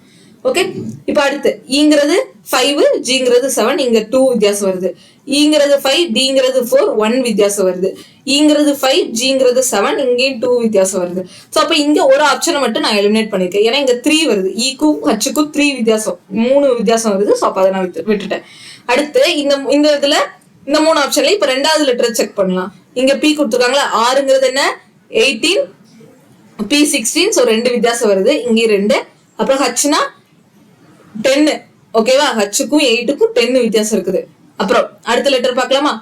ஓகே, இப்போ அடுத்து ஈங்கிறது 5, ஜிங்கிறது 7, இங்க 2 வித்தியாசம் வருது. ஈங்கிறது 5, டிங்கிறது 4, 1 வித்தியாசம் வருது. ஈங்கிறது 5, ஜிங்கிறது 7, இங்கேயும் 2 வித்தியாசம் வருது. ஸோ அப்போ இங்க ஒரு ஆப்ஷனை மட்டும் நான் எலிமினேட் பண்ணிருக்கேன். ஏன்னா இங்க 3 வருது, ஈக்கும் ஹச்சுக்கும் 3 வித்தியாசம், 3 வித்தியாசம் வருது. ஸோ அப்போ அதை நான் விட்டுட்டேன். அடுத்து இந்த இதுல இந்த 3 ஆப்ஷன்ல இப்ப ரெண்டாவது லெட்டர் செக் பண்ணலாம். இங்க பி கொடுத்துருக்காங்களா? 6ங்கிறது என்ன? 18, பி 16, ஸோ 2 வித்தியாசம் வருது, இங்கேயும் 2. அப்புறம் ஹச்னா 10. ஓகேவா? ஹச்சுக்கும் 8க்கும் 10 வித்தியாசம் இருக்குது. அப்புறம் அடுத்த லெட்டர் பார்க்கலாமா?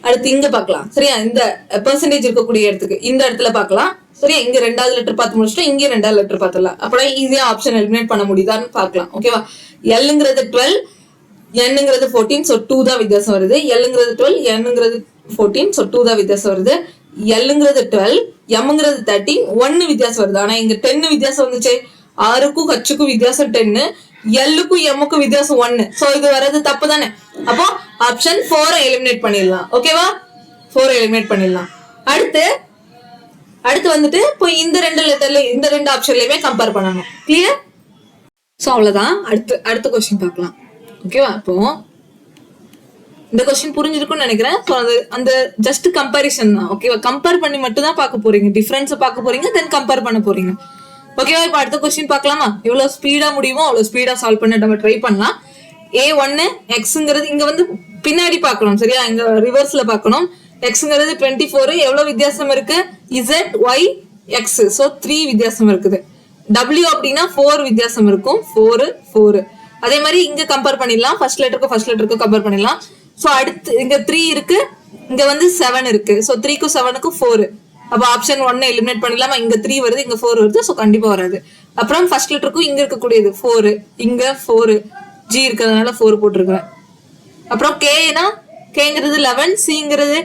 அடுத்து இங்க பார்க்கலாம். சரியா? இந்த பெர்சன்டேஜ் இருக்கக்கூடிய இடத்துக்கு இந்த இடத்துல பார்க்கலாம். சரியா? இங்க ரெண்டாவது லெட்டர் பார்த்து முடிச்சுட்டு இங்கே ரெண்டாவது லெட்டர் பார்த்துடலாம். அப்படியே ஈஸியா ஆப்ஷன் எலிமினேட் பண்ண முடியுதான்னு பார்க்கலாம். ஓகேவா? எல்லுங்கிறது 12, என்னங்கிறது 14, ஸோ 2 தான் வித்தியாசம் வருது. எல்லுங்கிறது 12, என்னங்கிறது 14, ஸோ 2 தான் வித்தியாசம் வருது. எல்லுங்கிறது 12, எம்ங்கிறது 13, 1 வித்தியாசம் வருது. ஆனா இங்க 10 வித்தியாசம் வந்துச்சு. 6க்கும் ஹச்சுக்கும் வித்தியாசம் 10, எல்லுக்கும் எம்முக்கும் வித்தியாசம் 1. சோ இது வர்றது தப்பு தானே. அப்போ ஆப்ஷன் 4 எலிமினேட் பண்ணிடலாம். ஓகேவா? 4 எலிமினேட் பண்ணிடலாம். அடுத்து வந்துட்டு இப்போ இந்த ரெண்டு ஆப்ஷன்லயுமே கம்பேர் பண்ணணும். கிளியர்? சோ அவ்வளவுதான். அடுத்த கொஸ்டின் பார்க்கலாம். ஓகேவா? இப்போ இந்த கொஸ்டின் புரிஞ்சிருக்கும்னு நினைக்கிறேன். ஸோ அந்த ஜஸ்ட் கம்பேரிசன் தான். ஓகேவா? கம்பேர் பண்ணி மட்டும் தான் பார்க்க போறீங்க, டிஃபரன்ஸ் பார்க்க போறீங்க, தென் கம்பேர் பண்ண போறீங்க. ஓகேவா? இப்போ அடுத்த கொஸ்டின் பார்க்கலாமா? எவ்வளவு ஸ்பீடா முடியுமோ அவ்வளவு ஸ்பீடா சால்வ் பண்ண நம்ம ட்ரை பண்ணலாம். A1 எக்ஸ்ங்கிறது இங்க வந்து பின்னாடி பார்க்கணும். சரியா? இங்க ரிவர்ஸ்ல பார்க்கணும். எக்ஸ்ங்கிறது 24, எவ்வளவு வித்தியாசம் இருக்கு? Z, Y, X, ஸோ 3 வித்தியாசம் இருக்குது. W அப்படின்னா 4 வித்தியாசம் இருக்கும். 4. அதே மாதிரி இங்க கம்பேர் பண்ணிடலாம். ஃபர்ஸ்ட் லெட்டருக்கு கம்பேர் பண்ணிடலாம். ஸோ அடுத்து இங்க 3 இருக்கு, இங்க வந்து 7 இருக்கு. ஸோ 3க்கும் 7க்கும் 4. அப்போ ஆப்ஷன் 1 எலிமினேட் பண்ணிடலாமா? இங்க 3 வருது, இங்க 4 வருது. ஸோ கண்டிப்பா வராது. அப்புறம் ஃபர்ஸ்ட் லெட்டருக்கும் இங்க இருக்கக்கூடியது 4, இங்க 4, ஜி இருக்கிறதுனால 4 போட்டிருக்கிறேன். அப்புறம் கேங்கிறது 11, சிங்கிறது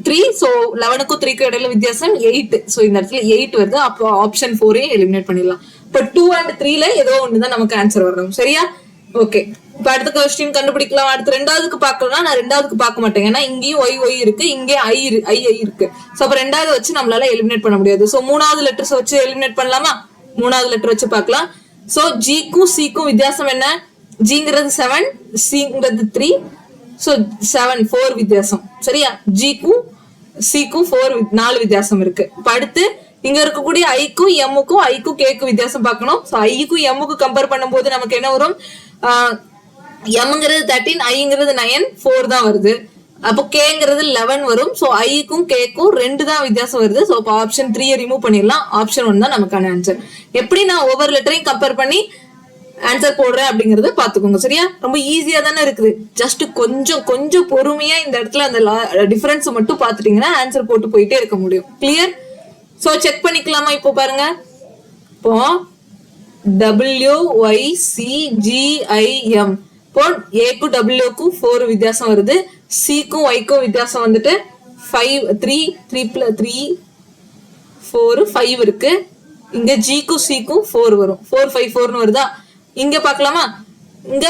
3, ஸோ 11க்கும் 3க்கும் இடையில வித்தியாசம் 8. ஸோ இந்த இடத்துல 8 வருது. அப்போ ஆப்ஷன் 4 எலிமினேட் பண்ணிடலாம். இப்போ 2 and 3ல ஏதோ ஒண்ணுதான் நமக்கு ஆன்சர் வரணும். சரியா? ஓகே, இப்ப அடுத்த கொஸ்டின் கண்டுபிடிக்கலாம். அடுத்து ரெண்டாவதுக்கு பார்க்கணும்னா நான் ரெண்டாவதுக்கு பார்க்க மாட்டேன். ஏன்னா இங்கேயும் ஒய் இருக்கு, இங்கே ஐ இருக்கு. ஸோ அப்ப ரெண்டாவது வச்சு நம்மளால எலிமினேட் பண்ண முடியாது. ஸோ மூணாவது லெட்டர்ஸ் வச்சு எலிமினேட் பண்ணலாமா? மூணாவது லெட்டர் வச்சு பார்க்கலாம். ஸோ ஜிக்கும் சிக்கும் வித்தியாசம் என்ன? ஜிங்கிறது 7, சிங்கிறது 3, ஸோ 7 4 வித்தியாசம். சரியா? ஜிக்கும் சிக்கும் 4 வித்தியாசம் இருக்கு. இப்ப அடுத்து இங்க இருக்கக்கூடிய ஐக்கும் எம்முக்கும் ஐக்கும் கேக்கும் வித்தியாசம் பார்க்கணும். ஸோ ஐக்கும் எம்முக்கும் கம்பேர் பண்ணும்போது நமக்கு என்ன வரும்? எம்ங்கிறது 13, ஐங்கிறது 9, 4 தான் வருது. அப்போ கேங்கிறது 11 வரும். ஸோ ஐக்கும் கேக்கும் 2 தான் வித்தியாசம் வருது. ஸோ அப்போ ஆப்ஷன் 3 ரிமூவ் பண்ணிடலாம். ஆப்ஷன் 1 தான் நமக்கான ஆன்சர். எப்படி நான் ஒவ்வொரு லெட்டரையும் கம்பேர் பண்ணி ஆன்சர் போடுறேன் அப்படிங்கறத பாத்துக்கோங்க. சரியா? ரொம்ப ஈஸியா தானே இருக்குது. ஜஸ்ட் கொஞ்சம் பொறுமையா இந்த இடத்துல அந்த டிஃபரன்ஸ் மட்டும் பாத்துட்டீங்கன்னா ஆன்சர் போட்டு போயிட்டே இருக்க முடியும். கிளியர்? சோ செக் பண்ணிக்கலாமா? இப்போ பாருங்க, இப்போ WYCGIM இப்போ ஏக்கும் டபிள்யூக்கும் 4 வித்தியாசம் வருது. சிக்கும் ஒய்க்கும் வித்தியாசம் வந்துட்டு 5 3 3 + 3 4 5 இருக்கு. இங்க ஜிக்கும் சிக்கும் 4 வரும். 4 5 4ன்னு வருதா? இங்க பார்க்கலாமா? இங்க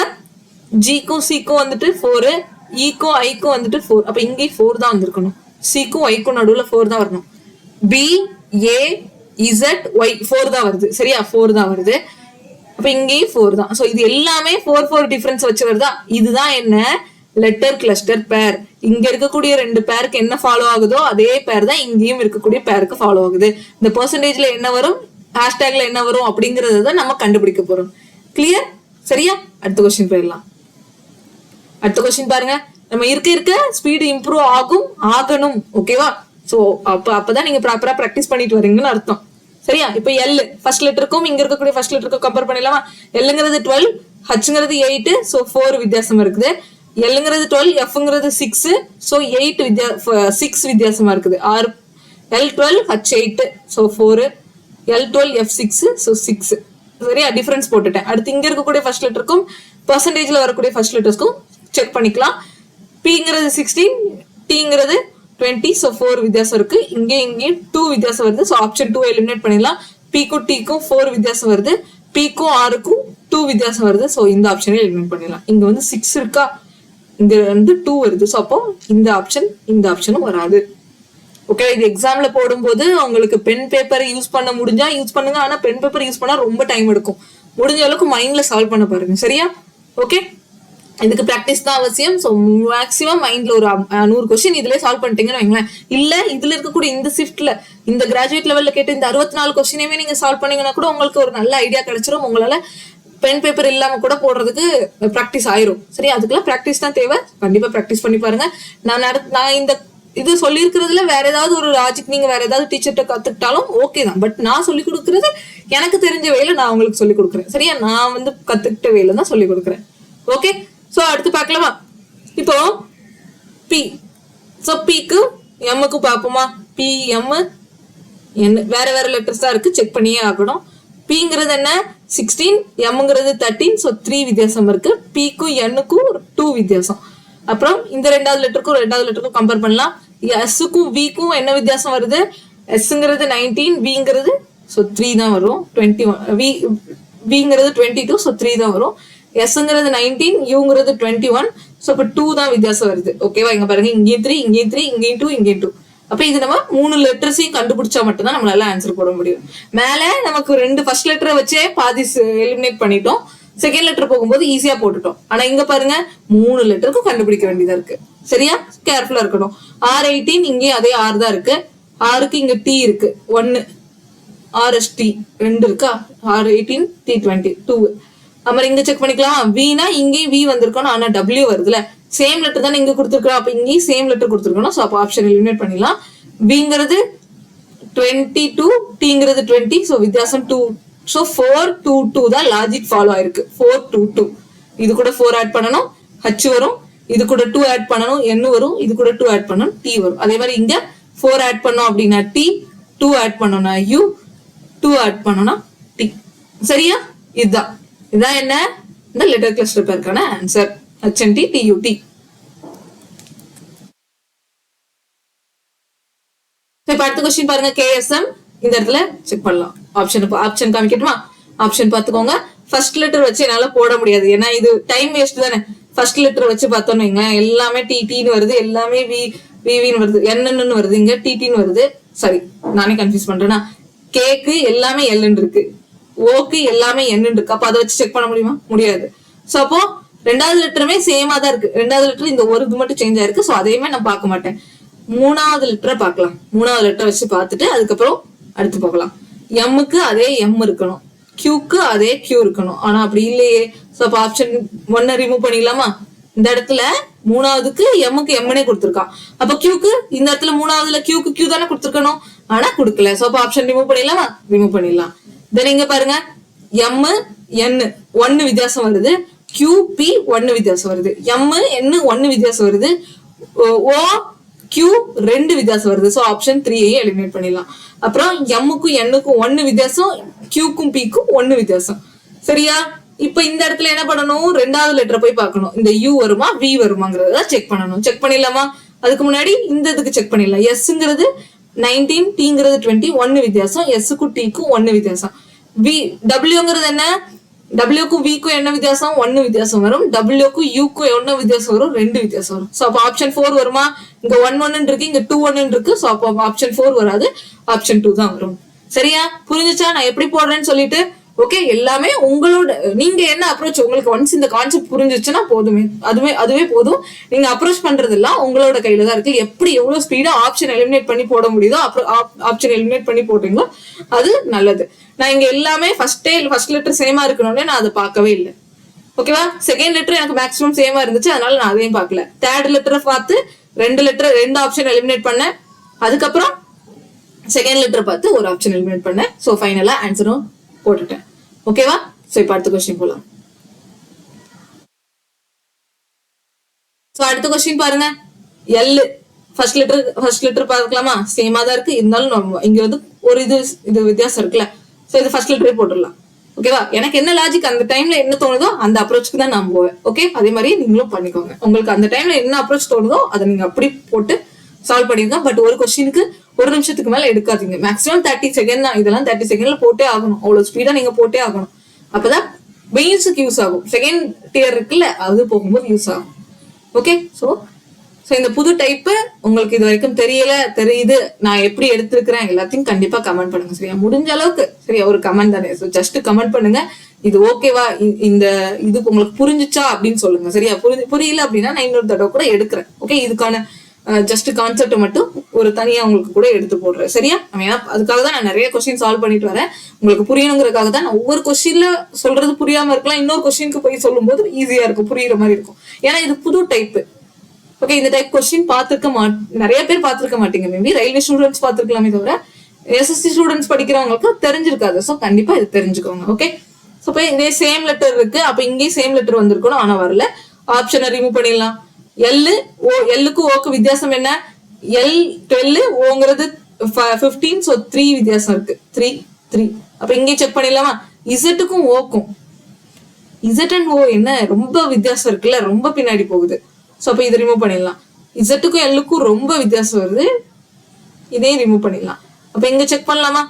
ஜிக்கும் சிக்கும் வந்துட்டு 4, ஈக்கும் ஐக்கும் வந்துட்டு 4. அப்ப இங்கே 4 தான் வந்திருக்கணும். சிக்கும் ஒய்க்கும் நடுவுல 4 தான் வரணும். பி ஏ இசட் ஒய் 4 தான் வருது. சரியா? 4 தான் வருது. அப்ப இங்கேயும் 4 தான். சோ இது எல்லாமே 4 4 டிஃபரன்ஸ் வச்சு வருதா? இதுதான் என்ன? லெட்டர் கிளஸ்டர் பேர். இங்க இருக்கக்கூடிய 2 பேருக்கு என்ன ஃபாலோ ஆகுதோ அதே பேர் தான் இங்கேயும் இருக்கக்கூடிய பேருக்கு ஃபாலோ ஆகுது. இந்த பெர்சன்டேஜ்ல என்ன வரும், ஹேஷ்டேக்ல என்ன வரும் அப்படிங்கறத நம்ம கண்டுபிடிக்க போறோம். கிளியர்? சரியா? அடுத்த கொஸ்டின் போயிடலாம். அடுத்த கொஸ்டின் பாருங்க. நம்ம இருக்க ஸ்பீடு இம்ப்ரூவ் ஆகணும். ஓகேவா? சோ அப்பதான் நீங்க ப்ராப்பரா பிராக்டிஸ் பண்ணிட்டு வரீங்கன்னு அர்த்தம். சரியா? இப்ப எல் ஃபர்ஸ்ட் லெட்டருக்கும் இங்க இருக்கக்கூடிய ஃபர்ஸ்ட் லெட்டருக்கும் கம்பேர் பண்ணிடலாமா? எல்லுங்கிறது 12, ஹச்ங்கிறது 8, சோ 4 வித்தியாசம் இருக்குது. எல்லுங்கிறது 12, எஃப்ங்கிறது 6, சோ 6 வித்தியாசமா இருக்குது. L12 H8, so 4, L12 F6, so 6. சரியா? டிஃபரன்ஸ் போட்டுட்டேன். அடுத்து இங்க இருக்கக்கூடிய ஃபர்ஸ்ட் லெட்டருக்கும் பெர்சன்டேஜ்ல வரக்கூடிய ஃபர்ஸ்ட் லெட்டர்ஸ்க்கும் செக் பண்ணிக்கலாம். Pங்கிறது 16, Tங்கிறது 20, சோ 4 வித்தியாசம் இருக்கு. இங்கேயும் 2 வித்தியாசம் வருது. சோ ஆப்ஷன் 2 எலிமினேட் பண்ணிடலாம். Pக்கும் Tக்கும் 4 வித்தியாசம் வருது. Pக்கும் Rக்கும் 2 வித்தியாசம் வருது. சோ இந்த ஆப்ஷனை எலிமினேட் பண்ணிடலாம். இங்க வந்து 6 இருக்கா, இங்க வந்து 2 வருது. சோ அப்போ இந்த ஆப்ஷனும் வராது. ஓகே, இது எக்ஸாம்ல போடும்போது உங்களுக்கு பென் பேப்பர் யூஸ் பண்ண முடிஞ்சா யூஸ் பண்ணுங்க. ஆனா பென் பேப்பர் யூஸ் பண்ணா ரொம்ப டைம் எடுக்கும். முடிஞ்ச அளவுக்கு மைண்ட்ல சால்வ் பண்ண பாருங்க. சரியா? ஓகே, இதுக்கு பிராக்டிஸ் தான் அவசியம். ஸோ மேக்ஸிமம் மைண்ட்ல ஒரு 100 கொஸ்டின் இதுல சால்வ் பண்ணிட்டீங்கன்னு வைங்களேன். இல்ல இதுல இருக்கக்கூடிய இந்த ஷிஃப்ட்ல இந்த கிராஜுவேட் லெவல்ல கேட்ட இந்த 64 கொஸ்டினையுமே நீங்க சால்வ் பண்ணீங்கன்னா கூட உங்களுக்கு ஒரு நல்ல ஐடியா கிடைச்சிரும். உங்களால பென் பேப்பர் இல்லாம கூட போடுறதுக்கு பிராக்டிஸ் ஆயிரும். சரி, அதுக்கெல்லாம் பிராக்டிஸ் தான் தேவை. கண்டிப்பா பிராக்டிஸ் பண்ணி பாருங்க. நான் இந்த இது சொல்லியிருக்கிறதுல வேற ஏதாவது ஒரு லாஜிக் நீங்க வேற ஏதாவது டீச்சர்கிட்ட கத்துக்கிட்டாலும் ஓகே தான். பட் நான் சொல்லி கொடுக்கறது எனக்கு தெரிஞ்ச வேலை நான் உங்களுக்கு சொல்லி கொடுக்குறேன். சரியா? நான் வந்து கத்துக்கிட்ட வேலை தான் சொல்லி கொடுக்குறேன். ஓகே, சோ அடுத்து பார்க்கலாமா? இப்போ பி, சோ பிக்கு எம்முக்கு பார்ப்போமா? பி எம் என் வேற வேற லெட்டர்ஸ் தான் இருக்கு, செக் பண்ணியே ஆகணும். பிங்கிறது என்ன? 16, எம்ங்கிறது 13, ஸோ 3 வித்தியாசம் இருக்கு. பிக்கும் எண்ணுக்கும் 2 வித்தியாசம். அப்புறம் இந்த ரெண்டாவது லெட்டருக்கும் கம்பேர் பண்ணலாம். எஸ்ஸுக்கும் விக்கும் என்ன வித்தியாசம் வருது? எஸ்ங்கிறது 19, விங்கிறது ஸோ 3 தான் வரும். 21, விங்கிறது 22, ஸோ 3 தான் வரும். எஸ்ங்கிறது 19, யூங்கிறது 21, ஸோ இப்போ 2 தான் வித்தியாசம் வருது. ஓகேவா? இங்க பாருங்க, இங்கேயும் 3, இங்கேயும் 3, இங்கேயும் 2, இங்கேயும் 2. அப்ப இது நம்ம 3 லெட்டர்ஸையும் கண்டுபிடிச்சா மட்டும்தான் நம்மளால ஆன்சர் போட முடியும். மேல நமக்கு 2 ஃபர்ஸ்ட் லெட்டரை வச்சே பாதி எலிமினேட் பண்ணிட்டோம். செகண்ட் லெட்டர் போகும்போது ஈஸியா போட்டுட்டோம். ஆனா இங்க பாருங்க 3 லெட்டருக்கும் கண்டுபிடிக்க வேண்டியதா இருக்கு. சரியா? கேர்ஃபுல்லா இருக்கணும். R18 இங்கேயும் அதே R தான் இருக்கு. ஆருக்கு இங்க T இருக்கு 1, RST 2 இருக்கா? R18 T20 2. அப்புறம் இங்க செக் பண்ணிக்கலாம். வீனா இங்கேயும் வி வந்திருக்கணும், ஆனா W வருதுல. சேம் லெட்டர் தானே இங்க கொடுத்துருக்கோம், அப்ப இங்கேயும் சேம் லெட்டர் கொடுத்துருக்கணும். ஸோ அப்போ ஆப்ஷன் எலிமினேட் பண்ணிடலாம். விங்கிறது 22, Tங்கிறது 20, ஸோ வித்தியாசம் 2. ஸோ 4 2 2 தான் லாஜிக் ஃபாலோ ஆயிருக்கு. 4 2 2. இது கூட 4 ஆட் பண்ணணும், H வரும். இது கூட 2 ஆட் பண்ணணும், N வரும். இது கூட 2 ஆட் பண்ணணும், T வரும். அதே மாதிரி இங்க 4 ஆட் பண்ணோம் அப்படின்னா T, 2 ஆட் பண்ணோம்னா U, 2 ஆட் பண்ணோம்னா T. சரியா? இதுதான் என்ன இந்த லெட்டர் கிளஸ்டர் பேருக்கான ஆன்சர். HNT TUT. இப்ப அடுத்த क्वेश्चन பாருங்க. KSM இந்த இடத்துல செக் பண்ணலாம். ஆப்ஷன் காமிக்கட்டுமா? ஆப்ஷன் பாத்துக்கோங்க. ஃபர்ஸ்ட் லெட்டர் வச்சு என்னால போட முடியாது, ஏன்னா இது டைம் வேஸ்ட் தானே. ஃபர்ஸ்ட் லெட்டர் வச்சு பார்த்தோம்னு வைங்க, எல்லாமே டிடின்னு வருது, எல்லாமே விவின்னு வருது, என்னன்னு வருது, இங்க டிடின்னு வருது. சரி, நானே கன்ஃபியூஸ் பண்றேன்னா. கேக்கு எல்லாமே எல்லுன்னு இருக்கு, ஓக்கு எல்லாமே என்னன்னு இருக்கு. அப்ப அதை வச்சு செக் பண்ண முடியுமா? முடியாது. சோ அப்போ ரெண்டாவது லெட்டருமே சேமா தான் இருக்கு. ரெண்டாவது லெட்டர் இந்த ஒரு இது மட்டும் சேஞ்ச் ஆயிருக்கு. சோ அதையுமே நான் பார்க்க மாட்டேன். மூணாவது லெட்டரை பார்க்கலாம். மூணாவது லெட்டர் வச்சு பார்த்துட்டு அதுக்கப்புறம் அடுத்து போகலாம். எம்முக்கு அதே எம் இருக்கணும், கியூக்கு அதே கியூ இருக்கணும். ஆனா அப்படி இல்லையே. சோ அப்ப ஆப்ஷன் 1 ரிமூவ் பண்ணிடலாமா? இந்த இடத்துல மூணாவதுக்கு எம்முக்கு எம்னே கொடுத்துருக்கான். அப்ப கியூக்கு இந்த இடத்துல மூணாவதுல கியூக்கு கியூ தானே கொடுத்துருக்கணும், ஆனா கொடுக்கல. சோ அப்ப ஆப்ஷன் ரிமூவ் பண்ணிடலாமா? ரிமூவ் பண்ணிடலாம். தென் இங்க பாருங்க, எம் என் 1 வித்தியாசம் வருது, கியூ பி 1 வித்தியாசம் வருது, எம் என் 1 வித்தியாசம் வருது, ஓ கியூ 2 வித்தியாசம் வருது. சோ ஆப்ஷன் 3 எலிமினேட் பண்ணிடலாம். அப்புறம் எம்முக்கும் என்னுக்கும் 1 வித்தியாசம், கியூக்கும் பிக்கும் 1 வித்தியாசம். சரியா? இப்ப இந்த இடத்துல என்ன பண்ணணும், ரெண்டாவது லெட்டரை போய் பார்க்கணும். இந்த யூ வருமா வி வருமாங்கிறத செக் பண்ணணும். செக் பண்ணிடலாமா? அதுக்கு முன்னாடி இந்த இதுக்கு செக் பண்ணிடலாம். எஸ்ங்கிறது 19, டீங்கிறது 20, 1 வித்தியாசம். எஸ்ஸுக்கும் டீக்கும் 1 வித்தியாசம். வி டபிள்யூங்கிறது என்ன, டபிள்யூக்கும் விக்கும் என்ன வித்தியாசம், 1 வித்தியாசம் வரும். டபிள்யூக்கும் யூக்கும் என்ன வித்தியாசம் வரும், 2 வித்தியாசம் வரும். ஸோ அப்போ ஆப்ஷன் 4 வருமா? இங்க 1 இருக்கு, இங்க 2 இருக்கு. ஸோ அப்போ ஆப்ஷன் 4 வராது, ஆப்ஷன் 2 தான் வரும். சரியா? புரிஞ்சுச்சா நான் எப்படி போடுறேன்னு சொல்லிட்டு? ஓகே, எல்லாமே உங்களோட, நீங்க என்ன அப்ரோச், உங்களுக்கு ஒன்ஸ் இந்த கான்செப்ட் புரிஞ்சிச்சுன்னா போதுமே, அதுவே போதும். நீங்க அப்ரோச் பண்றது எல்லாம் உங்களோட கையில தான் இருக்கு. எப்படி எவ்வளவு ஸ்பீடா ஆப்ஷன் எலிமினேட் பண்ணி போட முடியுதோ ஆப்ஷன் எலிமினேட் பண்ணி போட்டீங்களோ அது நல்லது. நான் இங்க எல்லாமே ஃபர்ஸ்ட் லெட்டர் சேமா இருக்கணும்னு நான் அதை பார்க்கவே இல்லை. ஓகேவா? செகண்ட் லெட்டர் எனக்கு மேக்ஸிமம் சேமா இருந்துச்சு, அதனால நான் அதையும் பார்க்கல. தேர்ட் லெட்டரை பார்த்து ரெண்டு ஆப்ஷன் எலிமினேட் பண்ணேன். அதுக்கப்புறம் செகண்ட் லெட்டர் பார்த்து ஒரு ஆப்ஷன் எலிமினேட் பண்ணேன். ஸோ ஃபைனலா ஆன்சரும் போட்டுட்டேன். ஓகேவா? சோ இப்ப அடுத்த கொஸ்டின் போலாம். சோ அடுத்த கொஸ்டின் பாருங்க. எல் ஃபர்ஸ்ட் லெட்டர் பார்க்கலாமா? சேமா தான் இருக்கு, இருந்தாலும் நம்ம இங்க வந்து ஒரு இது வித்தியாசம் இருக்குல்ல. சோ இது ஃபர்ஸ்ட் லெட்டரே போட்டுடலாம். ஓகேவா? எனக்கு என்ன லாஜிக் அந்த டைம்ல என்ன தோணுதோ அந்த அப்ரோச்சுக்கு தான் நான் போவேன். ஓகே, அதே மாதிரி நீங்களும் பண்ணிக்கோங்க. உங்களுக்கு அந்த டைம்ல என்ன அப்ரோச் தோணுதோ அதை நீங்க அப்படி போட்டு சால்வ் பண்ணிருங்க. பட் ஒரு கொஸ்டினுக்கு 1 நிமிஷத்துக்கு மேல எடுக்காதீங்க. மேக்ஸிமம் 30 செகண்ட் தான். இதெல்லாம் 30 செகண்ட்ல போட்டே ஆகணும். அவ்வளவு ஸ்பீடா நீங்க போட்டே ஆகணும். அப்பதான் மெயின்ஸுக்கு யூஸ் ஆகும். செகண்ட் டியர் இருக்குல்ல, அது போகும்போது யூஸ் ஆகும். ஓகே, ஸோ இந்த புது டைப்பு உங்களுக்கு இது வரைக்கும் தெரியுது, நான் எப்படி எடுத்திருக்கிறேன் எல்லாத்தையும் கண்டிப்பா கமெண்ட் பண்ணுங்க. சரியா? முடிஞ்ச அளவுக்கு சரியா, ஒரு கமெண்ட் தானே, ஸோ ஜஸ்ட் கமெண்ட் பண்ணுங்க. இது ஓகேவா, இந்த இது உங்களுக்கு புரிஞ்சுச்சா அப்படின்னு சொல்லுங்க. சரியா? புரியல அப்படின்னா நான் இன்னொரு தடவை கூட எடுக்கிறேன். ஓகே, இதுக்கான ஜஸ்ட் கான்செப்ட் மட்டும் ஒரு தனியா உங்களுக்கு கூட எடுத்து போடுறேன். சரியா? ஏன்னா அதுக்காக தான் நான் நிறைய கொஸ்டின் சால்வ் பண்ணிட்டு வரேன். உங்களுக்கு புரியணுங்கிறதுக்காக தான். நான் ஒவ்வொரு கொஸ்டின்ல சொல்றது புரியாம இருக்கலாம், இன்னொரு கொஸ்டினுக்கு போய் சொல்லும் போது ஈஸியா இருக்கும், புரியுற மாதிரி இருக்கும். ஏன்னா இது புது டைப். ஓகே, இந்த டைப் கொஸ்டின் நிறைய பேர் பார்த்திருக்க மாட்டீங்க. மேபி ரயில்வே ஸ்டூடெண்ட்ஸ் பார்த்திருக்கலாமே தவிர எஸ்எஸ்சி ஸ்டூடெண்ட்ஸ் படிக்கிறவங்களுக்கு தெரிஞ்சிருக்காது. ஸோ கண்டிப்பா இது தெரிஞ்சுக்கோங்க. ஓகே, ஸோ இப்போ இங்கே சேம் லெட்டர் இருக்கு, அப்ப இங்கேயும் சேம் லெட்டர் வந்திருக்கணும், ஆனா வரல. ஆப்ஷனை ரிமூவ் பண்ணிடலாம். எல்லுக்கு ஓக்கு வித்தியாசம் என்ன? எல் 12, ஓங்கிறது 15. ஸோ 3 வித்தியாசம் இருக்கு. 3. அப்ப இங்கே செக் பண்ணிடலாமா? இசட்டுக்கும் ஓக்கும், இசட் அண்ட் ஓ என்ன ரொம்ப வித்தியாசம் இருக்குல்ல, ரொம்ப பின்னாடி போகுது. ஸோ அப்ப இதை ரிமூவ் பண்ணிடலாம். இசட்டுக்கும் எல்லுக்கும் ரொம்ப வித்தியாசம் வருது, இதையும் ரிமூவ் பண்ணிடலாம். அப்ப இங்க செக் பண்ணலாமா?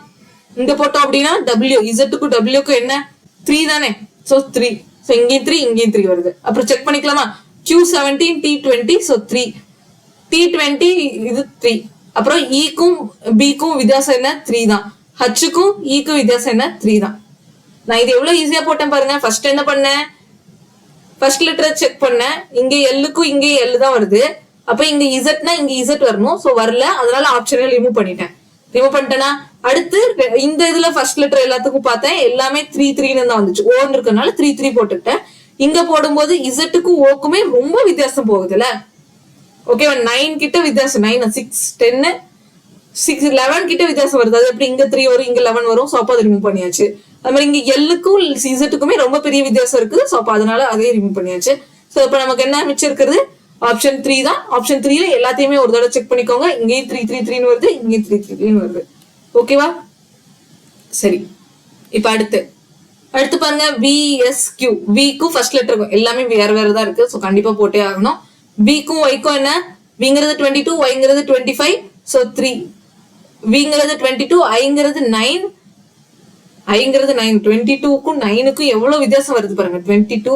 இங்க போட்டோம் அப்படின்னா டபிள்யூ, இசட்டுக்கும் டபிள்யூக்கும் என்ன 3 தானே. ஸோ 3. ஸோ இங்கேயும் 3, இங்கேயும் 3 வருது. அப்புறம் செக் பண்ணிக்கலாமா? Q17, T20, so 3. T20 இது 3. அப்புறம் ஈக்கும் பிக்கும் வித்தியாசம் என்ன? 3 தான். ஹச்சுக்கும் ஈக்கும் வித்தியாசம் என்ன? 3 தான். நான் இது எவ்வளவு ஈஸியா போட்டேன் பாருங்க. ஃபர்ஸ்ட் என்ன பண்ணேன்? ஃபர்ஸ்ட் லெட்டரை செக் பண்ணேன். இங்க எல்லுக்கும் இங்கே எல் தான் வருது. அப்ப இங்க இசட்னா இங்க இசட் வரணும். சோ வரல, அதனால ஆப்ஷனை ரிமூவ் பண்ணிட்டேனா? அடுத்து இந்த இதுல ஃபர்ஸ்ட் லெட்டர் எல்லாத்துக்கும் பார்த்தேன், எல்லாமே 3 தான் வந்துச்சு. ஓன்னு இருக்கனால 3 போட்டுக்கிட்டேன். இங்க போடும்போது இசட்டுக்கும் ஓக்குமே ரொம்ப வித்தியாசம் போகுதுல்ல. ஓகே, 9 கிட்ட வித்தியாசம், 9, 6, 10, 6, 11 கிட்ட வித்தியாசம் வருது. அது எப்படி இங்க 3 வரும், இங்க 11 வரும். ஸோ அப்போ அதை ரிமூவ் பண்ணியாச்சு. அது மாதிரி இங்க எல்லுக்கும் இசட்டுக்குமே ரொம்ப பெரிய வித்தியாசம் இருக்குது. ஸோ அப்போ அதனால அதையும் ரிமூவ் பண்ணியாச்சு. ஸோ இப்போ நமக்கு என்ன மிச்சம் இருக்கிறது? ஆப்ஷன் 3 தான். ஆப்ஷன் 3ல எல்லாத்தையுமே ஒரு தடவை செக் பண்ணிக்கோங்க. இங்கேயும் 3 வருது, இங்கேயும் 3 வருது. ஓகேவா? சரி, இப்ப அடுத்து பாருங்க. VSQ, விக்கும் ஃபர்ஸ்ட் லெட்டருக்கும் எல்லாமே வேற தான் இருக்கு. ஸோ கண்டிப்பா போட்டே ஆகணும். விக்கும் ஒய்க்கும் என்ன? விங்கிறது 22, ஒய்ங்கிறது 25. ஸோ 3. விங்கிறது 22, ஐங்கிறது 9. ஐங்கிறது 9. 22க்கும் 9க்கும் எவ்வளவு வித்தியாசம் வருது பாருங்க. 22,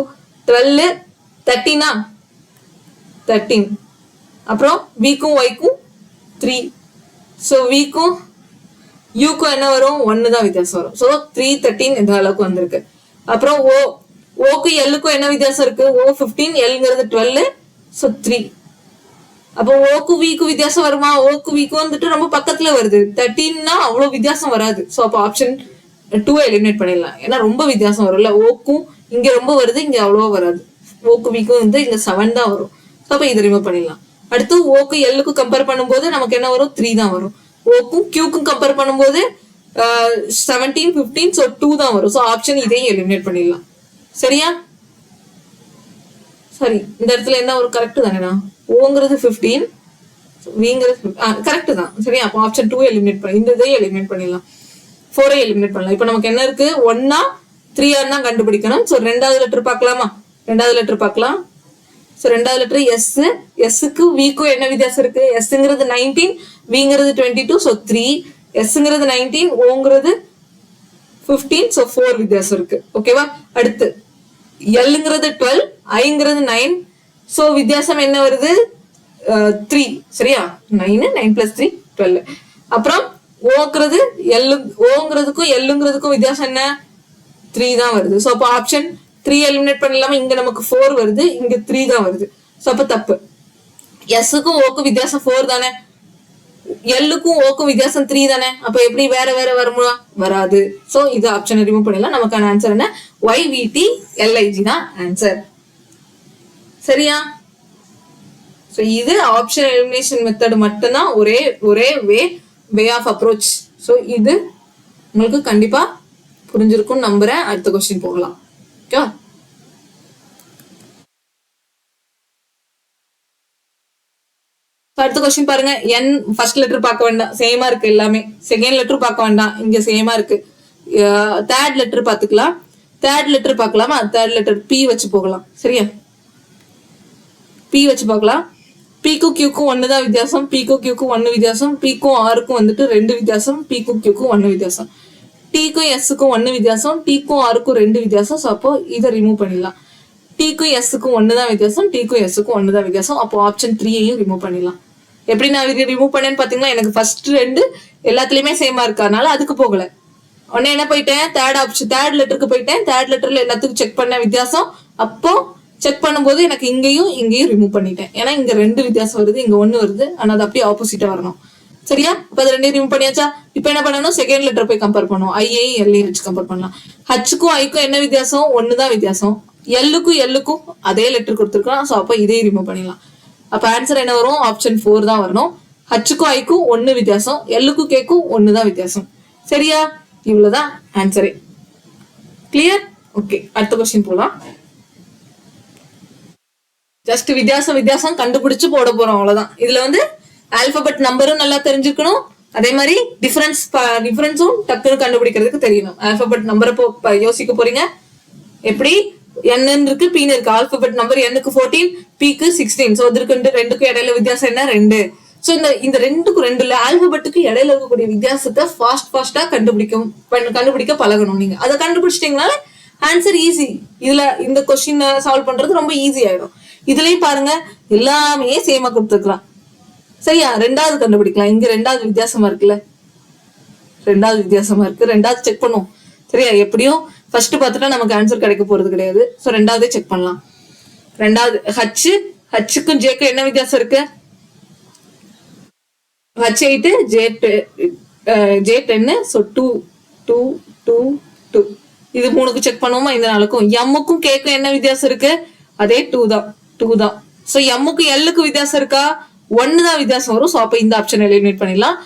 12, 13. 13. அப்புறம் விக்கும் ஒய்க்கும் 3. ஸோ விக்கும் யூக்கும் என்ன வரும்? 1 தான் வித்தியாசம் வரும். ஸோ 3, 13 இந்த அளவுக்கு வந்திருக்கு. அப்புறம் ஓக்கு எல்லுக்கும் என்ன வித்தியாசம் இருக்கு? ஓ 15, எல்ங்கிறது 12. ஸோ 3. அப்போ ஓக்கு வீக்கு வித்தியாசம் வருமா? ஓக்கு வீக்கு வந்துட்டு ரொம்ப பக்கத்துல வருது. 13னா அவ்வளவு வித்தியாசம் வராது. ஸோ அப்போ ஆப்ஷன் 2 எலிமினேட் பண்ணிடலாம். ஏன்னா ரொம்ப வித்தியாசம் வரும்ல. ஓக்கும் இங்க ரொம்ப வருது, இங்க அவ்வளவா வராது. ஓக்கு வீக்கும் வந்து இங்க 7 தான் வரும். ஸோ அப்போ இதை ரிமூவ் பண்ணிடலாம். அடுத்து ஓக்கு எல்லுக்கும் கம்பேர் பண்ணும்போது நமக்கு என்ன வரும்? 3 தான் வரும். ஓக்கும் கியூக்கும் கம்பேர் பண்ணும்போது 17, 15, ஸோ 2 தான் வரும். ஸோ ஆப்ஷன் இதையும் எலிமினேட் பண்ணிடலாம். சரியா? சரி, இந்த இடத்துல என்ன ஒரு கரெக்ட் தானேண்ணா? ஓங்கிறது 15, விங்கிறது கரெக்ட் தான். சரியா? அப்போ ஆப்ஷன் 2 எலிமினேட் பண்ணி இந்த இதையும் எலிமினேட் பண்ணிடலாம். 4 எலிமினேட் பண்ணலாம். இப்போ நமக்கு என்ன இருக்கு? 1, 3 தான் கண்டுபிடிக்கணும். ஸோ ரெண்டாவது லெட்டர் பார்க்கலாமா? ரெண்டாவது லெட்டர் பார்க்கலாம். ஸோ ரெண்டாவது லெட்டர் எஸ். எஸ்ஸுக்கு விக்கும் என்ன வித்தியாசம் இருக்கு? எஸ்ங்கிறது 19, விங்கிறது 22, ஸோ 3. எஸ்ங்கிறது 19, ஓங்கிறது 15, ஸோ 4 வித்தியாசம் இருக்கு. ஓகேவா? அடுத்து எல்லுங்கிறது 12, ஐங்கிறது 9, ஸோ வித்தியாசம் என்ன வருது? 3. சரியா? 9, 9 + 3 12. அப்புறம் ஓங்கிறது ஓங்கிறதுக்கும் எல்லுங்கிறதுக்கும் வித்தியாசம் என்ன? 3 தான் வருது. ஸோ அப்போ ஆப்ஷன் 3 எலிமினேட் பண்ணலாமா? இங்க நமக்கு 4 வருது, இங்க 3 தான் வருது. ஸோ அப்போ தப்பு. எஸ்ஸுக்கும் ஓக்கும் வித்தியாசம் 4 தானே, எல்லுக்கும் ஓக்கும் வித்தியாசம் 3 தானே, அப்ப எப்படி வேற வேற வருமா? வராது. ஸோ இது ஆப்ஷன் ரிமூவ் பண்ணிடலாம். நமக்கான ஆன்சர் என்ன? YVTLIG தான் ஆன்சர். சரியா? ஸோ இது ஆப்ஷன் எலிமினேஷன் மெத்தட் மட்டும்தான் ஒரே வே ஆஃப் அப்ரோச். ஸோ இது உங்களுக்கு கண்டிப்பா புரிஞ்சிருக்கும் நம்புறேன். அடுத்த கொஸ்டின் போகலாம். ஓகே, அடுத்த கொஸ்டின் பாருங்க. என் ஃபர்ஸ்ட் லெட்டர் பார்க்க வேண்டாம், சேமா இருக்கு எல்லாமே. செகண்ட் லெட்டர் பார்க்க வேண்டாம், இங்க சேமா இருக்கு. தேர்ட் லெட்டர் பார்த்துக்கலாம். தேர்ட் லெட்டர் பார்க்கலாமா? தேர்ட் லெட்டர் பி வச்சு போகலாம். சரியா? பி வச்சு பார்க்கலாம். பிக்கும் கியூக்கும் 1 தான் வித்தியாசம், பிக்கும் கியூக்கும் 1 வித்தியாசம், பிக்கும் ஆருக்கும் வந்துட்டு 2 வித்தியாசம், பிக்கும் கியூக்கும் 1 வித்தியாசம், டீக்கும் எஸ்ஸுக்கும் 1 வித்தியாசம், டீக்கும் ஆருக்கும் 2 வித்தியாசம். ஸோ அப்போ இதை ரிமூவ் பண்ணிடலாம். டீக்கும் எஸ்ஸுக்கும் 1 தான் வித்தியாசம், டீக்கும் எஸ்ஸுக்கும் 1 தான் வித்தியாசம். அப்போ ஆப்ஷன் 3யையும் ரிமூவ் பண்ணிடலாம். எப்படி நான் ரிமூவ் பண்ணேன்னு பாத்தீங்கன்னா, எனக்கு ஃபர்ஸ்ட் 2 எல்லாத்துலயுமே சேமா இருக்கறனால அதுக்கு போகல. உடனே என்ன போயிட்டேன்? தேர்ட் லெட்டருக்கு போயிட்டேன். தேர்ட் லெட்டர்ல எல்லாத்துக்கும் செக் பண்ண வித்தியாசம். அப்போ செக் பண்ணும்போது எனக்கு இங்கேயும் ரிமூவ் பண்ணிட்டேன். ஏன்னா இங்க 2 வித்தியாசம் வருது, இங்க 1 வருது. ஆனா அது அப்படியே ஆப்போசிட்டா வரணும். சரியா? இப்ப அது 2 ரிமூவ் பண்ணியாச்சா? இப்ப என்ன பண்ணணும்? செகண்ட் லெட்டர் போய் கம்பேர் பண்ணுவோம். ஐயையும் எல்லையும் வச்சு கம்பேர் பண்ணலாம். ஹச்சுக்கும் ஐக்கும் என்ன வித்தியாசம்? 1 தான் வித்தியாசம். எல்லுக்கும் அதே லெட்டர் கொடுத்துருக்கோம். ஸோ அப்போ இதே ரிமூவ் பண்ணிடலாம். அப்ப ஆன்சர் என்ன வரும்? ஆப்ஷன் 4 தான் வரணும். ஹச்சுக்கும் ஐக்கும் 1 வித்தியாசம், எல்லுக்கும் கேக்கும் 1 தான் வித்தியாசம். சரியா? இவ்வளவுதான் ஆன்சரே. கிளியர்? ஓகே, அடுத்த கொஸ்டின் போலாம். ஜஸ்ட் வித்தியாசம் கண்டுபிடிச்சு போட போறோம், அவ்வளவுதான். இதுல வந்து ஆல்பபெட் நம்பரும் நல்லா தெரிஞ்சுக்கணும், அதே மாதிரி டிஃபரன்ஸும் டக்குன்னு கண்டுபிடிக்கிறதுக்கு தெரியணும். ஆல்பபெட் நம்பரை யோசிக்க போறீங்க. எப்படி? N இருக்கு, P இருக்கு. ஆல்பபெட் நம்பர் N-க்கு 14, P-க்கு 16. ஸோ இதற்கு 2க்கும் இடையில வித்தியாசம் என்ன? 2. ஸோ இந்த 2க்கும் 2 ஆல்பபெட்டுக்கு இடையில இருக்கக்கூடிய வித்தியாசத்தை ஃபாஸ்டா கண்டுபிடிக்க பழகணும். நீங்க அதை கண்டுபிடிச்சிட்டீங்கனால ஆன்சர் ஈஸி. இதுல இந்த கொஸ்டின் சால்வ் பண்றது ரொம்ப ஈஸி ஆயிடும். இதுலயும் பாருங்க, எல்லாமே சேமா கொடுத்துருக்கலாம். சரியா? ரெண்டாவது கண்டுபிடிக்கலாம். இங்க ரெண்டாவது வித்தியாசமா இருக்குல்ல, ரெண்டாவது செக் பண்ணுவோம். சரியா? எப்படியும் ஃபர்ஸ்ட் பார்த்துட்டா நமக்கு ஆன்சர் கிடைக்க போறது கிடையாது. ஸோ ரெண்டாவதே செக் பண்ணலாம். ரெண்டாவது ஹச்சுக்கும் ஜேக்கும் என்ன வித்தியாசம் இருக்கு? H8, J10, so 2 2 2 2. இது 3க்கு செக் பண்ணுவோமா? இந்த 4க்கும். எம்முக்கும் கேக்கும் என்ன வித்தியாசம் இருக்கு? அதே 2 தான். ஸோ எம்முக்கு எல்லுக்கு வித்தியாசம் இருக்கா? 1 தான் வித்தியாசம் வரும். ஸோ அப்ப இந்த ஆப்ஷன் எலிமினேட் பண்ணிடலாம்.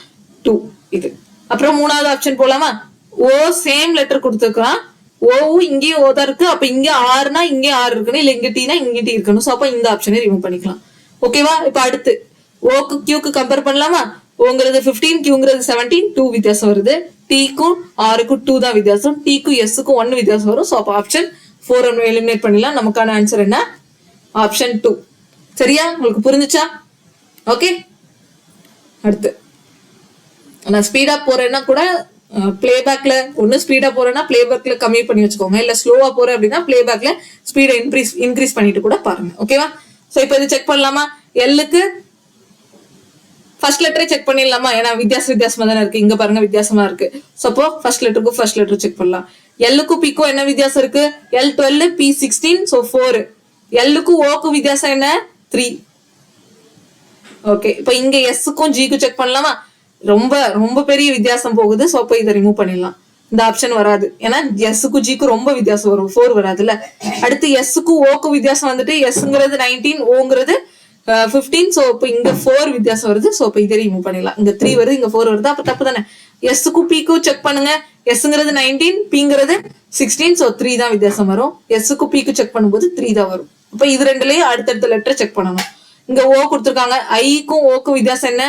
2 இது. அப்புறம் 3வது ஆப்ஷன் போலாமா? ஓ சேம் லெட்டர் கொடுத்துருக்கான். ஓவும் இங்கேயும் ஓ தான் இருக்கு. அப்ப இங்க ஆறுனா இங்கே 6 இருக்கணும், இல்ல இங்க டீனா இங்க டீ இருக்கணும். ஸோ அப்ப இந்த ஆப்ஷனை ரிமூவ் பண்ணிக்கலாம். ஓகேவா? இப்ப அடுத்து ஓக்கு கியூக்கு கம்பேர் பண்ணலாமா? ஓங்கிறது 15, கியூங்கிறது 17, 2 வித்தியாசம் வருது. டீக்கும் ஆருக்கும் 2 தான் வித்தியாசம், டீக்கும் எஸ்ஸுக்கும் 1 வித்தியாசம் வரும். ஸோ அப்போ ஆப்ஷன் 4 எலிமினேட் பண்ணிடலாம். நமக்கான ஆன்சர் என்ன? ஆப்ஷன் 2. சரியா? உங்களுக்கு புரிஞ்சுச்சா? ஓகே, அடுத்து நான் ஸ்பீடா போறேன்னா கூட பிளேபேக்ல ஒன்னு ஸ்பீடா போறேன்னா பிளேபேக்ல கம்மி பண்ணி வச்சுக்கோங்க, இல்ல ஸ்லோவா போறேன் அப்படின்னா பிளேபேக்ல ஸ்பீடை இன்க்ரீஸ் பண்ணிட்டு கூட பாருங்க. ஓகேவா? சோ இப்போ இது செக் பண்ணலாமா? எல்லுக்கு ஃபர்ஸ்ட் லெட்டரை செக் பண்ணிடலாமா? ஏன்னா வித்தியாசமா தானே இருக்கு. இங்க பாருங்க வித்தியாசமா இருக்கு. சப்போ ஃபர்ஸ்ட் லெட்டர் செக் பண்ணலாம். எல்லுக்கும் பிக்கும் என்ன வித்தியாசம் இருக்கு? L12, P16, so 4. எல்லுக்கும் ஓக்கும் வித்தியாசம் என்ன? 3. ஓகே, இப்போ இங்க எஸ்ஸுக்கும் ஜிக்கும் செக் பண்ணலாமா? ரொம்ப பெரிய வித்தியாசம் போகுது. ஸோ அப்போ இதை ரிமூவ் பண்ணிடலாம். இந்த ஆப்ஷன் வராது, ஏன்னா எஸ்ஸுக்கும் ஜிக்கும் ரொம்ப வித்தியாசம் வரும், 4 வராதுல்ல. அடுத்து எஸ்ஸுக்கும் ஓக்கும் வித்தியாசம் வந்துட்டு எஸ்ங்கிறது 19, ஓங்கிறது 15. ஸோ இப்போ இங்க 4 வித்தியாசம் வருது. ஸோ இப்போ இதை ரிமூவ் பண்ணிடலாம். இங்க 3 வருது, இங்க 4 வருது. அப்ப தப்பு தானே? எஸ்ஸுக்கும் பிக்கும் செக் பண்ணுங்க. எஸ்ங்கிறது 19, பிங்கிறது 16. ஸோ 3 தான் வித்தியாசம் வரும். எஸ்ஸுக்கும் பிக்கும் செக் பண்ணும்போது 3 தான் வரும். அப்ப இது ரெண்டுலயும் அடுத்தடுத்த லெட்டர் செக் பண்ணணும். இங்க ஓ கொடுத்துருக்காங்க. ஐக்கும் ஓக்கும் வித்தியாசம் என்ன?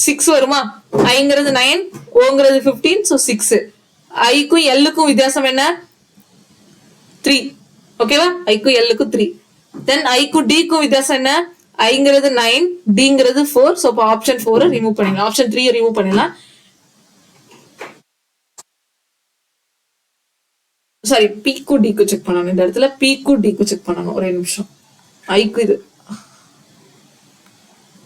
6 வருமா? ஐங்கிறது 9, ஓங்கிறது 15. ஸோ 6. ஐக்கும் எல்லுக்கும் வித்தியாசம் என்ன? த்ரீ. ஓகேவா? ஐக்கும் எல்லுக்கும் 3. தென் ஐக்கும் டிக்கும் வித்தியாசம் என்ன? ஐங்கிறது 9, டிங்கிறது 4. ஸோ அப்போ ஆப்ஷன் 4 ரிமூவ் பண்ணிடலாம், ஆப்ஷன் 3 ரிமூவ் பண்ணிடலாம். சாரி, பிக்கு டிக்கு செக் பண்ணணும். இந்த இடத்துல பிக்கு டிக்கு செக் பண்ணணும். ஒரே நிமிஷம். ஐக்கு இது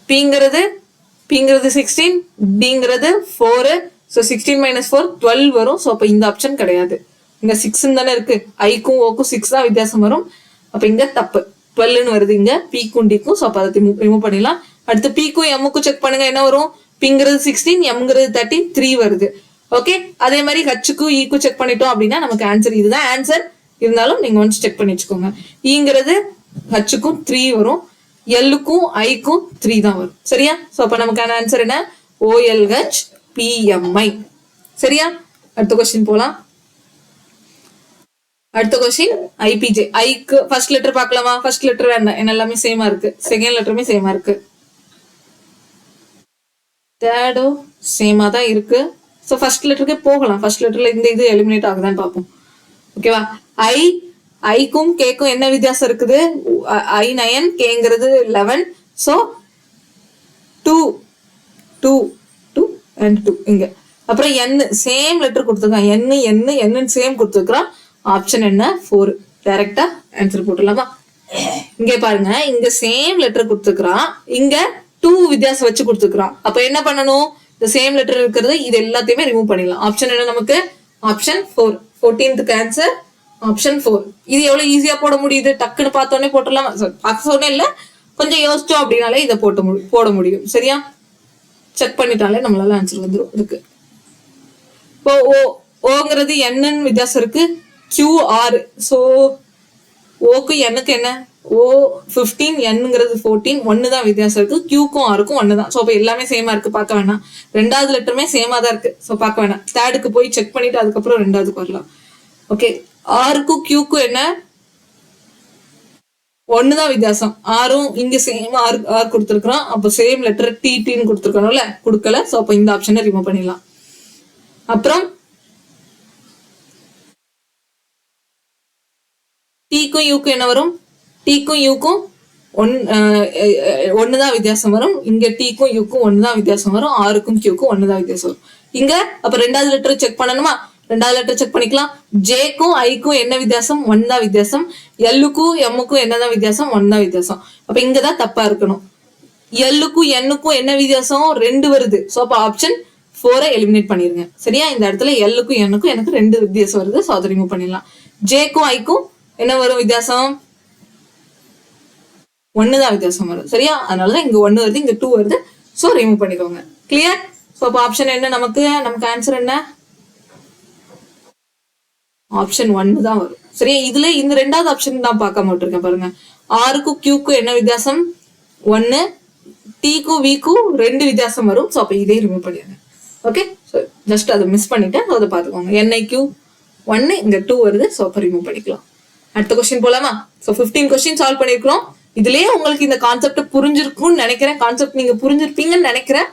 பிங்கிறது 16, டிங்கிறது 4. ஸோ 16 - 4 12 வரும். ஸோ அப்போ இந்த ஆப்ஷன் கிடையாது. இங்க 6 தானே இருக்கு. ஐக்கும் ஓக்கும் 6 தான் வித்தியாசம் வரும். அப்ப இங்க தப்பு, 12 வருது இங்க பிக்கும் டிக்கும். ஸோ அப்போ அதை ரிமூவ் பண்ணிடலாம். அடுத்து பிக்கும் எம்முக்கும் செக் பண்ணுங்க, என்ன வரும்? பிங்கிறது 16, எம்ங்கிறது 13, 3 வருது. ஓகே, அதே மாதிரி ஹச்சுக்கும் ஈக்கும் செக் பண்ணிட்டோம் அப்படின்னா நமக்கு ஆன்சர் இதுதான் ஆன்சர். இருந்தாலும் நீங்க ஒன்ஸ் செக் பண்ணி வச்சுக்கோங்க. ஈங்கிறது ஹச்சுக்கும் 3 வரும், எல்லுக்கும் ஐக்கும் 3 தான் வரும். சரியா? ஸோ அப்ப நமக்கான ஆன்சர் என்ன? OLH PMI. சரியா? அடுத்த கொஸ்டின் போலாம். அடுத்த கொஸ்டின் IPJ. ஐக்கு ஃபர்ஸ்ட் லெட்டர் பார்க்கலாமா? ஃபர்ஸ்ட் லெட்டர் வேண்டாம், என்ன எல்லாமே சேமா இருக்கு. செகண்ட் லெட்டருமே சேமா இருக்கு, தேர்டோ சேமா தான் இருக்கு. ஸோ ஃபர்ஸ்ட் லெட்டருக்கே போகலாம். ஃபர்ஸ்ட் லெட்டர்ல இந்த இது எலிமினேட் ஆகுதான்னு பார்ப்போம். ஓகேவா? ஐக்கும் கேக்கும் என்ன வித்தியாசம் இருக்குது? I 9, கேங்கிறது 11. ஸோ 2 2 2 and 2 இங்க. அப்புறம் n சேம் லெட்டர் கொடுத்துருக்கான். n சேம் கொடுத்துருக்கான். ஆப்ஷன் என்ன? 4. டைரக்டா ஆன்சர் போட்டுடலாமா? இங்க பாருங்க, இங்க சேம் லெட்டர் கொடுத்துருக்கான், இங்க 2 வித்தியாசம் வச்சு கொடுத்துருக்கான். அப்ப என்ன பண்ணணும்? இந்த சேம் லெட்டர் இருக்கிறது இது எல்லாத்தையுமே ரிமூவ் பண்ணிடலாம். ஆப்ஷன் என்ன நமக்கு? ஆப்ஷன் 4. 14th answer option 4. இது எவ்வளவு ஈஸியா போட முடியுது? டக்குன்னு பார்த்தோன்னே போட்டுடலாம். பார்த்தோன்னே இல்ல, கொஞ்சம் யோசிச்சோம் அப்படின்னாலே இதை போட முடியும். சரியா? செக் பண்ணிட்டாலே நம்மளால ஆன்சர் வந்துடும். இதுக்கு இப்போ ஓங்கிறது என்னன்னு வித்தியாசம் இருக்கு, QR. ஸோ ஓக்கு என்னக்கு என்ன? O 15, என்னங்கிறது 14. 1 தான் வித்தியாசம் இருக்கு. Qக்கும் Rக்கும் 1 தான். ஸோ அப்போ எல்லாமே சேமா இருக்கு, பார்க்க வேணாம். ரெண்டாவது லெட்டருமே சேமா தான் இருக்கு. ஸோ பார்க்க வேணாம். தேர்டுக்கு போய் செக் பண்ணிட்டு அதுக்கப்புறம் ரெண்டாவதுக்கு வரலாம். ஓகே, Rக்கும் Qக்கும் என்ன? 1 தான் வித்தியாசம். ஆரும் இங்க சேம் ஆர் கொடுத்துருக்கான். அப்போ சேம் லெட்டர் TTன்னு கொடுத்துருக்கணும்ல, கொடுக்கல. ஸோ அப்போ இந்த ஆப்ஷனை ரிமூவ் பண்ணிடலாம். அப்புறம் டீக்கும் யூக்கும் என்ன வரும்? டீக்கும் யூக்கும் 1 தான் வித்தியாசம் வரும். இங்க டீக்கும் யூக்கும் 1 தான் வித்தியாசம் வரும். ஆருக்கும் கியூக்கும் 1 தான் வித்தியாசம் வரும். இங்க அப்ப ரெண்டாவது லெட்டர் செக் பண்ணணுமா? ரெண்டாவது லெட்டர் செக் பண்ணிக்கலாம். ஜேக்கும் ஐக்கும் என்ன வித்தியாசம்? 1 தான் வித்தியாசம். எல்லுக்கும் எம்முக்கும் என்னதான் வித்தியாசம்? 1 தான் வித்தியாசம். அப்ப இங்கதான் தப்பா இருக்கணும். எல்லுக்கும் என்னுக்கும் என்ன வித்தியாசம்? 2 வருது. ஸோ அப்ப ஆப்ஷன் 4 எலிமினேட் பண்ணிருங்க. சரியா? இந்த இடத்துல எல்லுக்கும் என்னுக்கும் எனக்கு 2 வித்தியாசம் வருது. ஸோ அதை ரிமூவ் பண்ணிடலாம். ஜேக்கும் ஐக்கும் என்ன வரும் வித்தியாசம்? 1 தான் வித்தியாசம் வரும். சரியா? அதனாலதான் இங்க 1 வருது, இங்க 2 வருது. ஸோ ரிமூவ் பண்ணிக்கோங்க. கிளியர்? ஸோ அப்போ ஆப்ஷன் என்ன நமக்கு ஆன்சர் என்ன? ஆப்ஷன் 1 தான் வரும். சரியா? இதுல இந்த ரெண்டாவது ஆப்ஷன் தான் பார்க்காம விட்டுருக்கேன் பாருங்க. ஆருக்கும் கியூக்கும் என்ன வித்தியாசம்? 1. டீக்கும் வீக்கும் 2 வித்தியாசம் வரும். ஸோ அப்போ இதே ரிமூவ் பண்ணிடுங்க. ஓகே, ஸோ ஜஸ்ட் அதை மிஸ் பண்ணிட்டேன், அதை பார்த்துக்கோங்க. NIQ 1, இங்க 2 வருது. ஸோ அப்போ ரிமூவ் பண்ணிக்கலாம். அடுத்த கொஸ்டின் போலாமா? ஸோ 15 கொஸ்டின் சால்வ் பண்ணிருக்கிறோம். இதுலயே உங்களுக்கு இந்த கான்செப்ட் புரிஞ்சிருக்கும்னு நினைக்கிறேன். கான்செப்ட் நீங்க புரிஞ்சிருப்பீங்கன்னு நினைக்கிறேன்.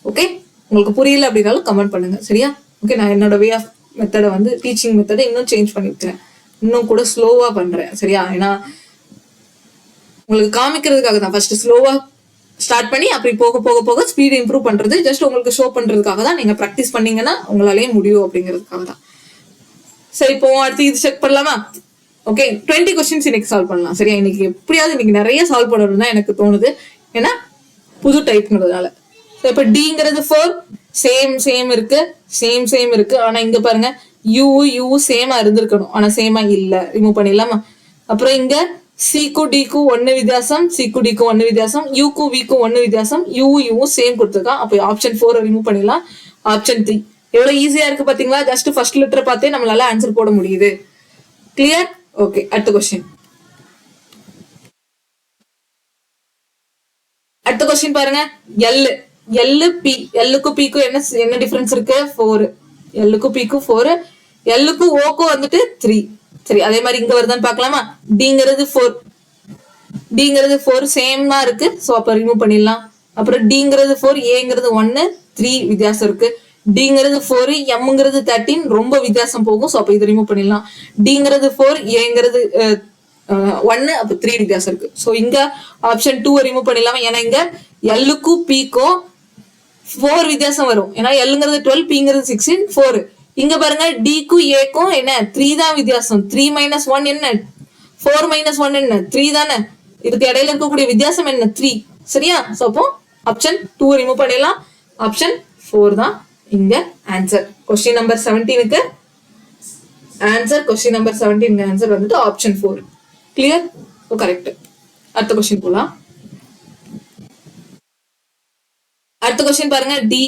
ஓகே, உங்களுக்கு புரியல அப்படின்னாலும் கமெண்ட் பண்ணுங்க. சரியா? ஓகே, நான் என்னோட வே ஆஃப் மெத்தடை வந்து டீச்சிங் மெத்தடை இன்னும் சேஞ்ச் பண்ணிருக்கிறேன். இன்னும் கூட ஸ்லோவா பண்றேன். சரியா? ஏன்னா உங்களுக்கு காமிக்கிறதுக்காக தான். ஃபர்ஸ்ட் ஸ்லோவா ஸ்டார்ட் பண்ணி அப்படி போக போக போக ஸ்பீட் இம்ப்ரூவ் பண்றது ஜஸ்ட் உங்களுக்கு ஷோ பண்றதுக்காக தான். நீங்க ப்ராக்டிஸ் பண்ணீங்கன்னா உங்களாலேயே முடியும் அப்படிங்கிறதுக்காக தான். சரி, இப்போ அடுத்து இது செக் பண்ணலாமா? ஓகே, 20 கொஸ்டின்ஸ் இன்னைக்கு சால்வ் பண்ணலாம். சரியா? இன்னைக்கு எப்படியாவது இன்னைக்கு நிறைய சால்வ் பண்ணணும் தான் எனக்கு தோணுது. ஏன்னா புது டைப்ங்கிறதுனால. இப்போ டிங்கிறது 4 சேம் இருக்கு. ஆனா இங்க பாருங்க, யூ சேமா இருந்திருக்கணும். ஆனா சேமா இல்ல, ரிமூவ் பண்ணிடலாமா? அப்புறம் இங்க சிக்கும் டிக்கும் 1 வித்தியாசம், சிக்கும் டிக்கும் 1 வித்தியாசம், யூக்கும் வீக்கும் 1 வித்தியாசம், யூவும் சேம் கொடுத்துருக்கான். அப்போ ஆப்ஷன் 4 ரிமூவ் பண்ணிடலாம். ஆப்ஷன் 3 எவ்வளவு ஈஸியா இருக்கு பாத்தீங்களா? ஜஸ்ட் ஃபர்ஸ்ட் லெட்டர் பார்த்தே நம்மளால ஆன்சர் போட முடியுது. கிளியர்? ஓகே, அடுத்த கொஸ்டின். அடுத்த கொஸ்டின் பாருங்க. எல்லுக்கும் பிக்கும் என்ன டிஃபரன்ஸ் இருக்கு? 4. எல்லுக்கும் பிக்கும் 4, எல்லுக்கும் ஓக்கும் வந்துட்டு 3. சரி, அதே மாதிரி இங்க வருதான்னு பாக்கலாமா? டிங்கிறது 4 சேமா இருக்கு. சோ அப்ப ரிமூவ் பண்ணிடலாம். அப்புறம் டிங்கிறது 4, ஏங்கிறது 1, 3 வித்தியாசம் இருக்கு. டிங்கிறது 4, எம்ங்கிறது 13, ரொம்ப வித்தியாசம் போகும். ஸோ அப்போ இதை ரிமூவ் பண்ணிடலாம். டிங்கிறது 4, ஏங்கிறது 1, அப்போ 3 வித்தியாசம் இருக்கு. ஸோ இங்க ஆப்ஷன் 2 ரிமூவ் பண்ணிடலாம். ஏன்னா இங்க எல்லுக்கும் பிக்கும் 4 வித்தியாசம் வரும். ஏன்னா எல்லுங்கிறது 12, பிங்கிறது 16, 4. இங்க பாருங்க டிக்கும் ஏக்கும் என்ன 3 தான் வித்தியாசம். 3 - 1 என்ன 4 - 1 என்ன 3 தானே. இதுக்கு இடையில இருக்கக்கூடிய வித்தியாசம் என்ன 3. சரியா? ஸோ அப்போ ஆப்ஷன் 2 ரிமூவ் பண்ணிடலாம். ஆப்ஷன் 4 தான் இங்க ஆன்சர். கொஸ்டின் நம்பர் 17க்கு ஆன்சர், கொஸ்டின் நம்பர் 17 ஆன்சர் வந்துட்டு ஆப்ஷன் 4. கிளியர்? So correct. அடுத்த கொஸ்டின் போலாம். அடுத்த கொஸ்டின் பாருங்க. டி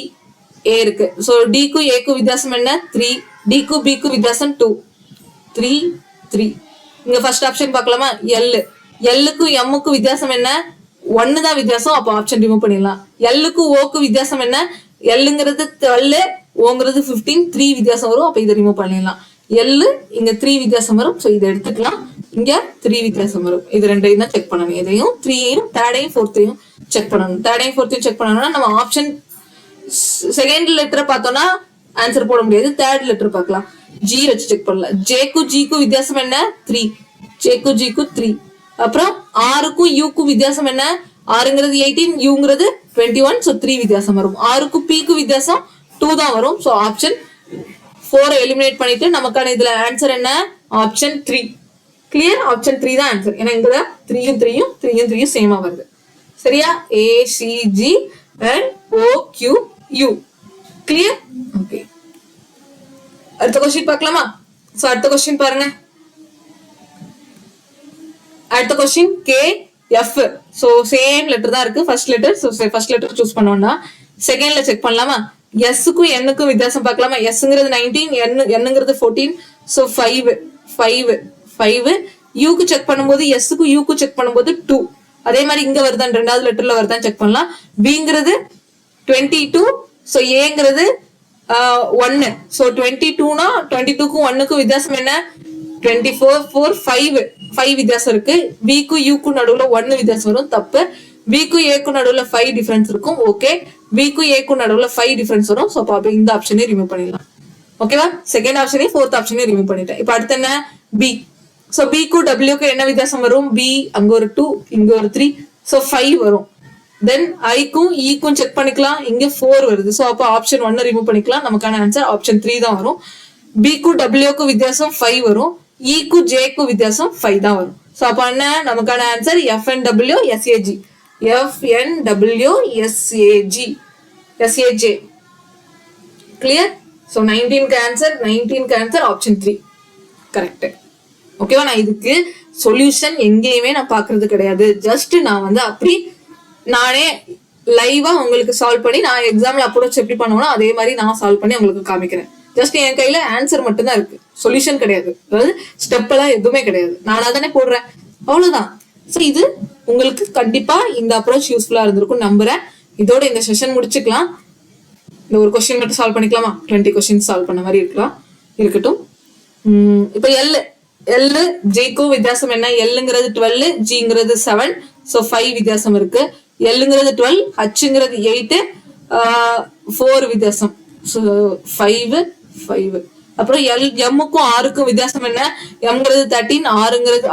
ஏ இருக்கு. ஸோ டிக்கு ஏக்கு வித்தியாசம் என்ன 3, டிக்கு பிக்கு வித்தியாசம் 2, 3, 3. இங்க ஃபர்ஸ்ட் ஆப்ஷன் பார்க்கலாமா? எல்லுக்கு எம்முக்கு வித்தியாசம் என்ன 1 தான் வித்தியாசம். அப்போ ஆப்ஷன் ரிமூவ் பண்ணிடலாம். எல்லுக்கு ஓக்கு வித்தியாசம் என்ன எல்லுங்கிறது 12, ஓங்கிறது 15, 3 வித்தியாசம் வரும். அப்போ இதை ரிமூவ் பண்ணிடலாம். எல்லு இங்க 3 வித்தியாசம் வரும். ஸோ இதை எடுத்துக்கலாம். இங்க 3 வித்தியாசம் வரும். இது ரெண்டையும் தான் செக் பண்ணணும். இதையும் 3யும் தேர்டையும் 4த்தையும் செக் பண்ணணும். தேர்டையும் 4த்தையும் செக் பண்ணணும்னா நம்ம ஆப்ஷன் செகண்ட் லெட்டரை பார்த்தோம்னா ஆன்சர் போட முடியாது. தேர்ட் லெட்டர் பார்க்கலாம். ஜி வச்சு செக் பண்ணலாம். ஜேக்கும் ஜிக்கும் வித்தியாசம் என்ன 3, ஜேக்கும் ஜிக்கும் 3. அப்புறம் ஆருக்கும் யூக்கும் வித்தியாசம் என்ன ஆறுங்கிறது 18, யூங்கிறது 21. ஸோ 3 வித்தியாசம் வரும். ஆருக்கும் பிக்கு வித்தியாசம் 2 தான் வரும். ஸோ ஆப்ஷன் 4 எலிமினேட் பண்ணிட்டு நமக்கான இதுல ஆன்சர் என்ன ஆப்ஷன் 3. கிளியர்? ஆப்ஷன் 3 தான் ஆன்சர். ஏன்னா இங்க 3யும் 3யும் சேமா வருது. சரியா? A C G and O Q U. Clear? Okay. அடுத்த கொஸ்டின் பார்க்கலாமா? ஸோ அடுத்த கொஸ்டின் பாருங்க. அடுத்த question K F. So same letter தான் இருக்கு. First letter. So first letter choose பண்ணோம்னா செகண்ட்ல செக் பண்ணலாமா? எஸ்ஸுக்கும் என்னுக்கும் வித்தியாசம் பார்க்கலாமா? எஸ்ங்கிறது 19, என்னங்கிறது 14. ஸோ 5. யூக்கு செக் பண்ணும்போது எஸ்ஸுக்கும் யூக்கு செக் பண்ணும்போது 2. அதே மாதிரி இங்க வருதான் ரெண்டாவது லெட்டர்ல வருதான் செக் பண்ணலாம். பிங்கிறது 22. ஸோ ஏங்கிறது 1. ஸோ 22னா 22க்கும் 1க்கும் வித்தியாசம் என்ன 24, 4, 5 வித்தியாசம் இருக்கு. பிக்கும் யூக்கும் நடுவுல 1 வித்தியாசம் வரும். தப்பு. பிக்கும் ஏக்கும் நடுவுல 5 டிஃபரன்ஸ் இருக்கும். ஓகே. பிக்கும் ஏக்கும் நடுவுல 5 டிஃபரன்ஸ் வரும். ஸோ அப்போ இந்த ஆப்ஷனே ரிமூவ் பண்ணிடலாம். ஓகேவா? செகண்ட் ஆப்ஷனையும் ஃபோர்த் ஆப்ஷனையும் ரிமூவ் பண்ணிட்டேன். இப்போ அடுத்து என்ன பி. ஸோ பிக்கும் டபிள்யூக்கும் என்ன வித்தியாசம் வரும்? பி அங்க ஒரு 2, இங்க ஒரு 3. ஸோ 5 வரும். தென் ஐக்கும் ஈக்கும் செக் பண்ணிக்கலாம். இங்க 4 வருது. ஸோ அப்போ ஆப்ஷன் 1 ரிமூவ் பண்ணிக்கலாம். நமக்கான ஆன்சர் ஆப்ஷன் 3 தான் வரும். பிக்கும் டபிள்யூக்கும் வித்தியாசம் 5 வரும். ஈக்கும் ஜேக்கும் வித்தியாசம் 5 தான் வரும். ஸோ அப்போ என்ன நமக்கான answer FNW SAG. FNW SAG SAJ. Clear? So 19க்கு ஆன்சர் ஆப்ஷன் 3 கரெக்ட். ஓகேவா? நான் இதுக்கு சொல்யூஷன் எங்கேயுமே நான் பாக்குறது கிடையாது. ஜஸ்ட் நான் வந்து அப்படி நானே லைவா உங்களுக்கு சால்வ் பண்ணி நான் எக்ஸாம்ல அப்ரோச் எப்படி பண்ணுவேனோ அதே மாதிரி நான் சால்வ் பண்ணி உங்களுக்கு காமிக்கிறேன். ஜஸ்ட் என் கையில ஆன்சர் மட்டும் தான் இருக்கு. சொல்யூஷன் கிடையாது. அதாவது ஸ்டெப் எல்லாம் எதுவுமே கிடையாது. நானா தானே போடுறேன். அவ்வளவுதான். ஸோ இது உங்களுக்கு கண்டிப்பா இந்த அப்ரோச் யூஸ்ஃபுல்லா இருந்திருக்கும் நம்புறேன். இதோட இந்த செஷன் முடிச்சுக்கலாம். இந்த ஒரு கொஸ்டின் மட்டும் சால்வ் பண்ணிக்கலாமா? 20 கொஸ்டின் சால்வ் பண்ண மாதிரி இருக்கட்டும். இப்ப எல் ஜேக்கும் வித்தியாசம் என்ன? எல்லுங்கிறது 12, ஜிங்கிறது 7. ஸோ 5 வித்தியாசம் இருக்கு. எல்லுங்கிறது 12, ஹச்சுங்கிறது 8, 4 வித்தியாசம். ஸோ 5. அப்புறம் எம்முக்கும் ஆருக்கும் வித்தியாசம் என்ன? எம்ங்கிறது 13, ஆறுங்கிறது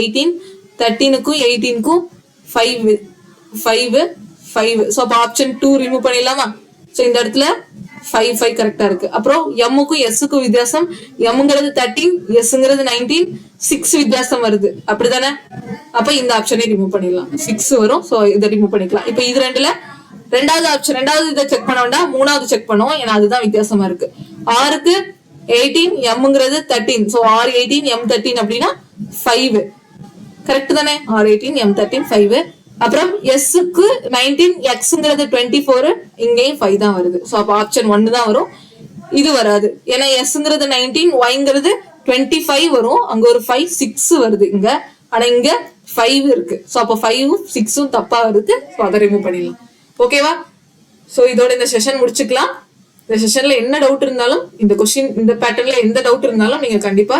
18, 13க்கும் 18க்கும் 5. ஸோ அப்போ ஆப்ஷன் 2 ரிமூவ் பண்ணிடலாமா? ஸோ இந்த இடத்துல 5 கரெக்டா இருக்கு. அப்புறம் எம்முக்கும் எஸ்ஸுக்கும் வித்தியாசம். எம்ங்கிறது 13, எஸ்ங்கிறது 19, 6 வித்தியாசம் வருது. அப்படிதானே? அப்ப இந்த ஆப்ஷனே ரிமூவ் பண்ணிடலாம். 6 வரும். ஸோ இதை ரிமூவ் பண்ணிக்கலாம். இப்ப இது ரெண்டாவது ஆப்ஷன், ரெண்டாவது இதை செக் பண்ண வேண்டாம், மூணாவது செக் பண்ணுவோம். ஏன்னா அதுதான் வித்தியாசமா இருக்கு. ஆருக்கு 18, எம்ங்கிறது 13. ஸோ ஆர் 18, எம் 13 அப்படின்னா 5 கரெக்ட் தானே? R 18, M 13, 5. அப்புறம் எஸ்க்கு 19, எக்ஸ்ங்கிறது 24, இங்கேயும் 5 தான் வருது. ஸோ அப்போ ஆப்ஷன் 1 தான் வரும். இது வராது. ஏன்னா எஸ்ங்கிறது 19, ஒய்ங்கிறது 25 வரும். அங்க ஒரு 5, 6 வருது இங்க. ஆனா இங்க 5 இருக்கு. ஸோ அப்போ 5ம் 6ம் தப்பா வருது. ஸோ அதை ரிமூவ் பண்ணிடலாம். ஓகேவா? ஸோ இதோட இந்த செஷன் முடிச்சுக்கலாம். இந்த செஷன்ல என்ன டவுட் இருந்தாலும், இந்த கொஸ்டின் இந்த பேட்டர்ன்ல எந்த டவுட் இருந்தாலும் நீங்க கண்டிப்பா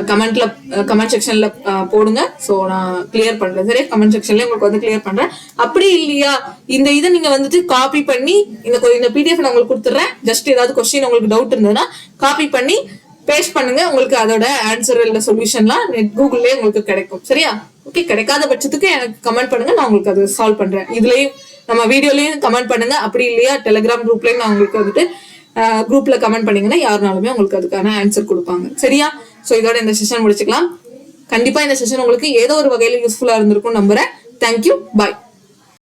கமெண்ட் செக்ஷன்ல போடுங்க. ஸோ நான் கிளியர் பண்றேன். சரி, கமெண்ட் செக்ஷன்ல உங்களுக்கு வந்து கிளியர் பண்றேன். அப்படி இல்லையா, இந்த இதை நீங்க வந்துட்டு காப்பி பண்ணி இந்த PDF நான் உங்களுக்கு கொடுத்துட்றேன். ஜஸ்ட் ஏதாவது கொஸ்டின் உங்களுக்கு டவுட் இருந்ததுன்னா காப்பி பண்ணி பேஸ்ட் பண்ணுங்க. உங்களுக்கு அதோட ஆன்சர் இல்ல சொல்யூஷன்லாம் கூகுள்லயே உங்களுக்கு கிடைக்கும். சரியா? ஓகே, கிடைக்காத பட்சத்துக்கு எனக்கு கமெண்ட் பண்ணுங்க, நான் உங்களுக்கு அதை சால்வ் பண்றேன். இதுலயும் நம்ம வீடியோலயும் கமெண்ட் பண்ணுங்க. அப்படி இல்லையா டெலிகிராம் குரூப்லயும் நான் உங்களுக்கு வந்துட்டு குரூப்ல கமெண்ட் பண்ணீங்கன்னா யாருனாலுமே உங்களுக்கு அதுக்கான ஆன்சர் கொடுப்பாங்க. சரியா? ஸோ இதோட இந்த செஷன் முடிச்சுக்கலாம். கண்டிப்பா இந்த செஷன் உங்களுக்கு ஏதோ ஒரு வகையில யூஸ்ஃபுல்லா இருந்திருக்கும் நம்புறேன். தேங்க்யூ, பாய்.